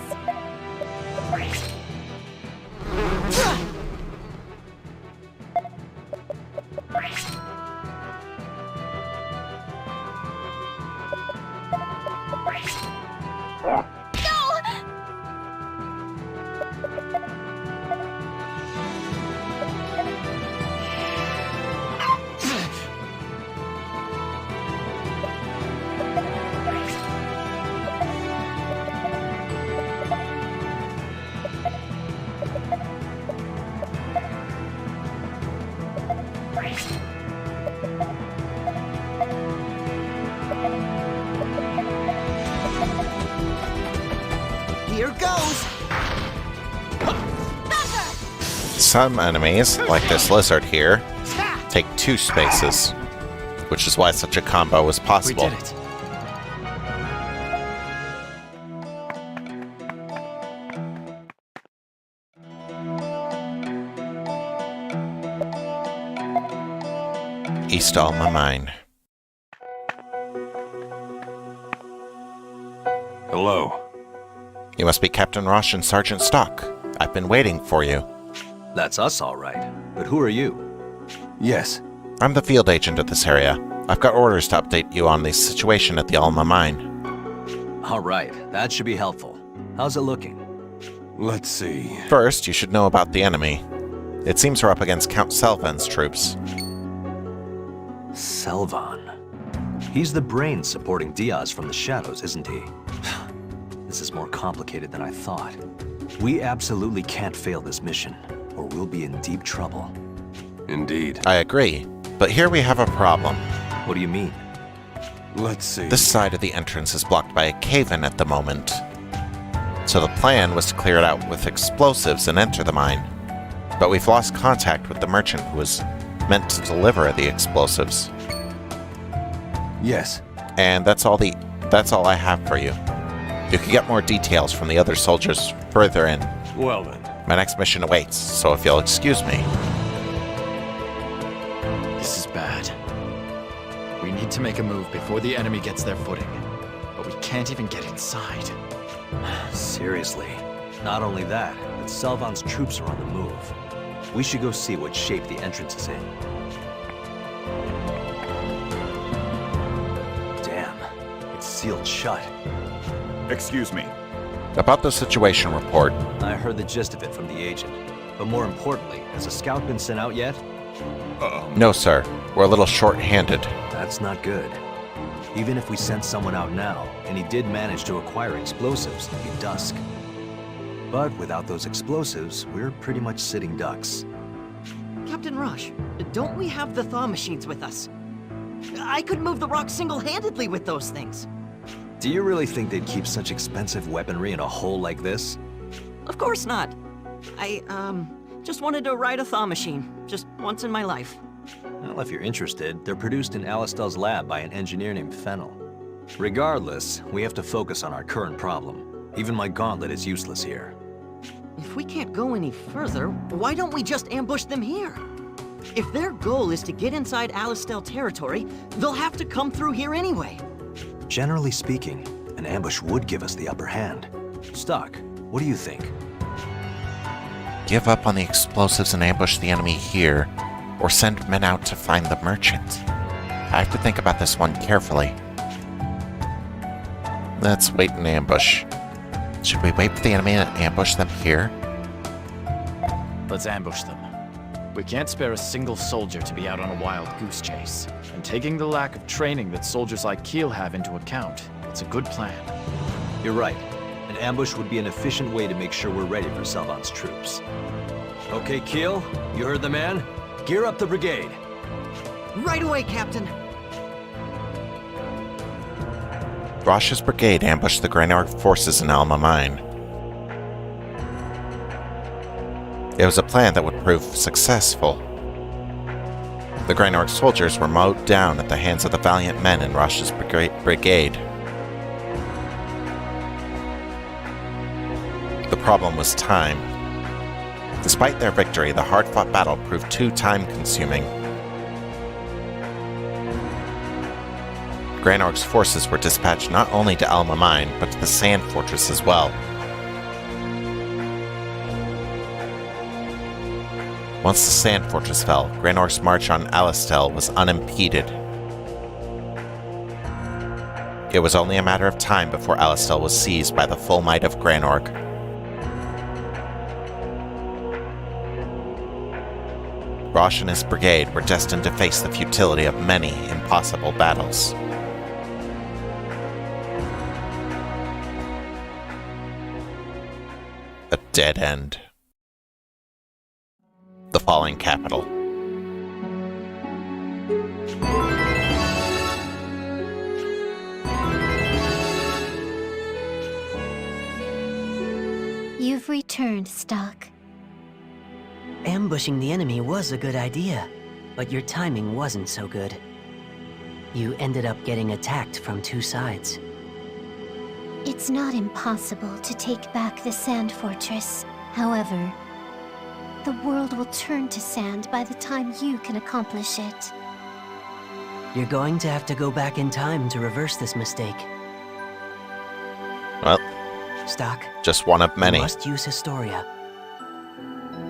Here goes! Some enemies, like this lizard here, take 2 spaces, which is why such a combo was possible. We did it. East Alma Mine. Hello. You must be Captain Rosh and Sergeant Stock. I've been waiting for you. That's us, all right. But who are you? Yes. I'm the field agent of this area. I've got orders to update you on the situation at the Alma Mine. All right. That should be helpful. How's it looking? Let's see. First, you should know about the enemy. It seems we're up against Count Selvan's troops. Selvan. He's the brains supporting Diaz from the shadows, isn't he? This is more complicated than I thought. We absolutely can't fail this mission, or we'll be in deep trouble. Indeed. I agree, but here we have a problem. What do you mean? Let's see. This side of the entrance is blocked by a cave-in at the moment. So the plan was to clear it out with explosives and enter the mine. But we've lost contact with the merchant who was meant to deliver the explosives. Yes. And that's all I have for you. You can get more details from the other soldiers further in. Well then. My next mission awaits, so if you'll excuse me. This is bad. We need to make a move before the enemy gets their footing. But we can't even get inside. Seriously. Not only that, but Selvan's troops are on the move. We should go see what shape the entrance is in. Damn. It's sealed shut. Excuse me. About the situation report. I heard the gist of it from the agent. But more importantly, has a scout been sent out yet? No, sir. We're a little short-handed. That's not good. Even if we sent someone out now, and he did manage to acquire explosives, it'd be dusk. But without those explosives, we're pretty much sitting ducks. Captain Rosh, don't we have the thaw machines with us? I could move the rock single-handedly with those things. Do you really think they'd keep such expensive weaponry in a hole like this? Of course not. I, just wanted to ride a thaw machine, just once in my life. Well, if you're interested, they're produced in Alistiel's lab by an engineer named Fennel. Regardless, we have to focus on our current problem. Even my gauntlet is useless here. If we can't go any further, why don't we just ambush them here? If their goal is to get inside Alistiel territory, they'll have to come through here anyway. Generally speaking, an ambush would give us the upper hand. Stock, what do you think? Give up on the explosives and ambush the enemy here, or send men out to find the merchant. I have to think about this one carefully. Let's wait and ambush. Should we wait for the enemy and ambush them here? Let's ambush them. We can't spare a single soldier to be out on a wild goose chase. And taking the lack of training that soldiers like Keel have into account, it's a good plan. You're right. An ambush would be an efficient way to make sure we're ready for Selvan's troops. Okay, Keel, you heard the man? Gear up the brigade. Right away, Captain. Rosh's brigade ambushed the Graynor forces in Alma Mine. It was a plan that would prove successful. The Graynor soldiers were mowed down at the hands of the valiant men in Rosh's brigade. The problem was time. Despite their victory, the hard-fought battle proved too time-consuming. Greynor's forces were dispatched not only to Alma Mine, but to the Sand Fortress as well. Once the Sand Fortress fell, Greynor's march on Alistiel was unimpeded. It was only a matter of time before Alistiel was seized by the full might of Greynorg. Rosh and his brigade were destined to face the futility of many impossible battles. A dead end. The falling capital. You've returned, Stock. Ambushing the enemy was a good idea, but your timing wasn't so good. You ended up getting attacked from two sides. It's not impossible to take back the Sand Fortress. However, the world will turn to sand by the time you can accomplish it. You're going to have to go back in time to reverse this mistake. Well, Stock, just one of many. you must use Historia.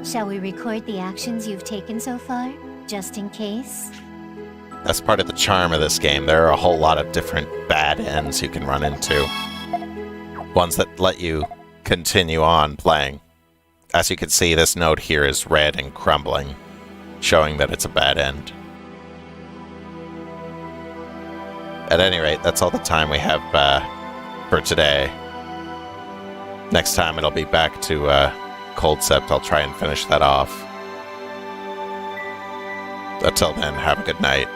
Shall we record the actions you've taken so far, just in case? That's part of the charm of this game. There are a whole lot of different bad ends you can run into. Ones that let you continue on playing. As you can see, this node here is red and crumbling, showing that it's a bad end. At any rate, that's all the time we have for today. Next time it'll be back to Cold Sept. I'll try and finish that off. Until then, have a good night.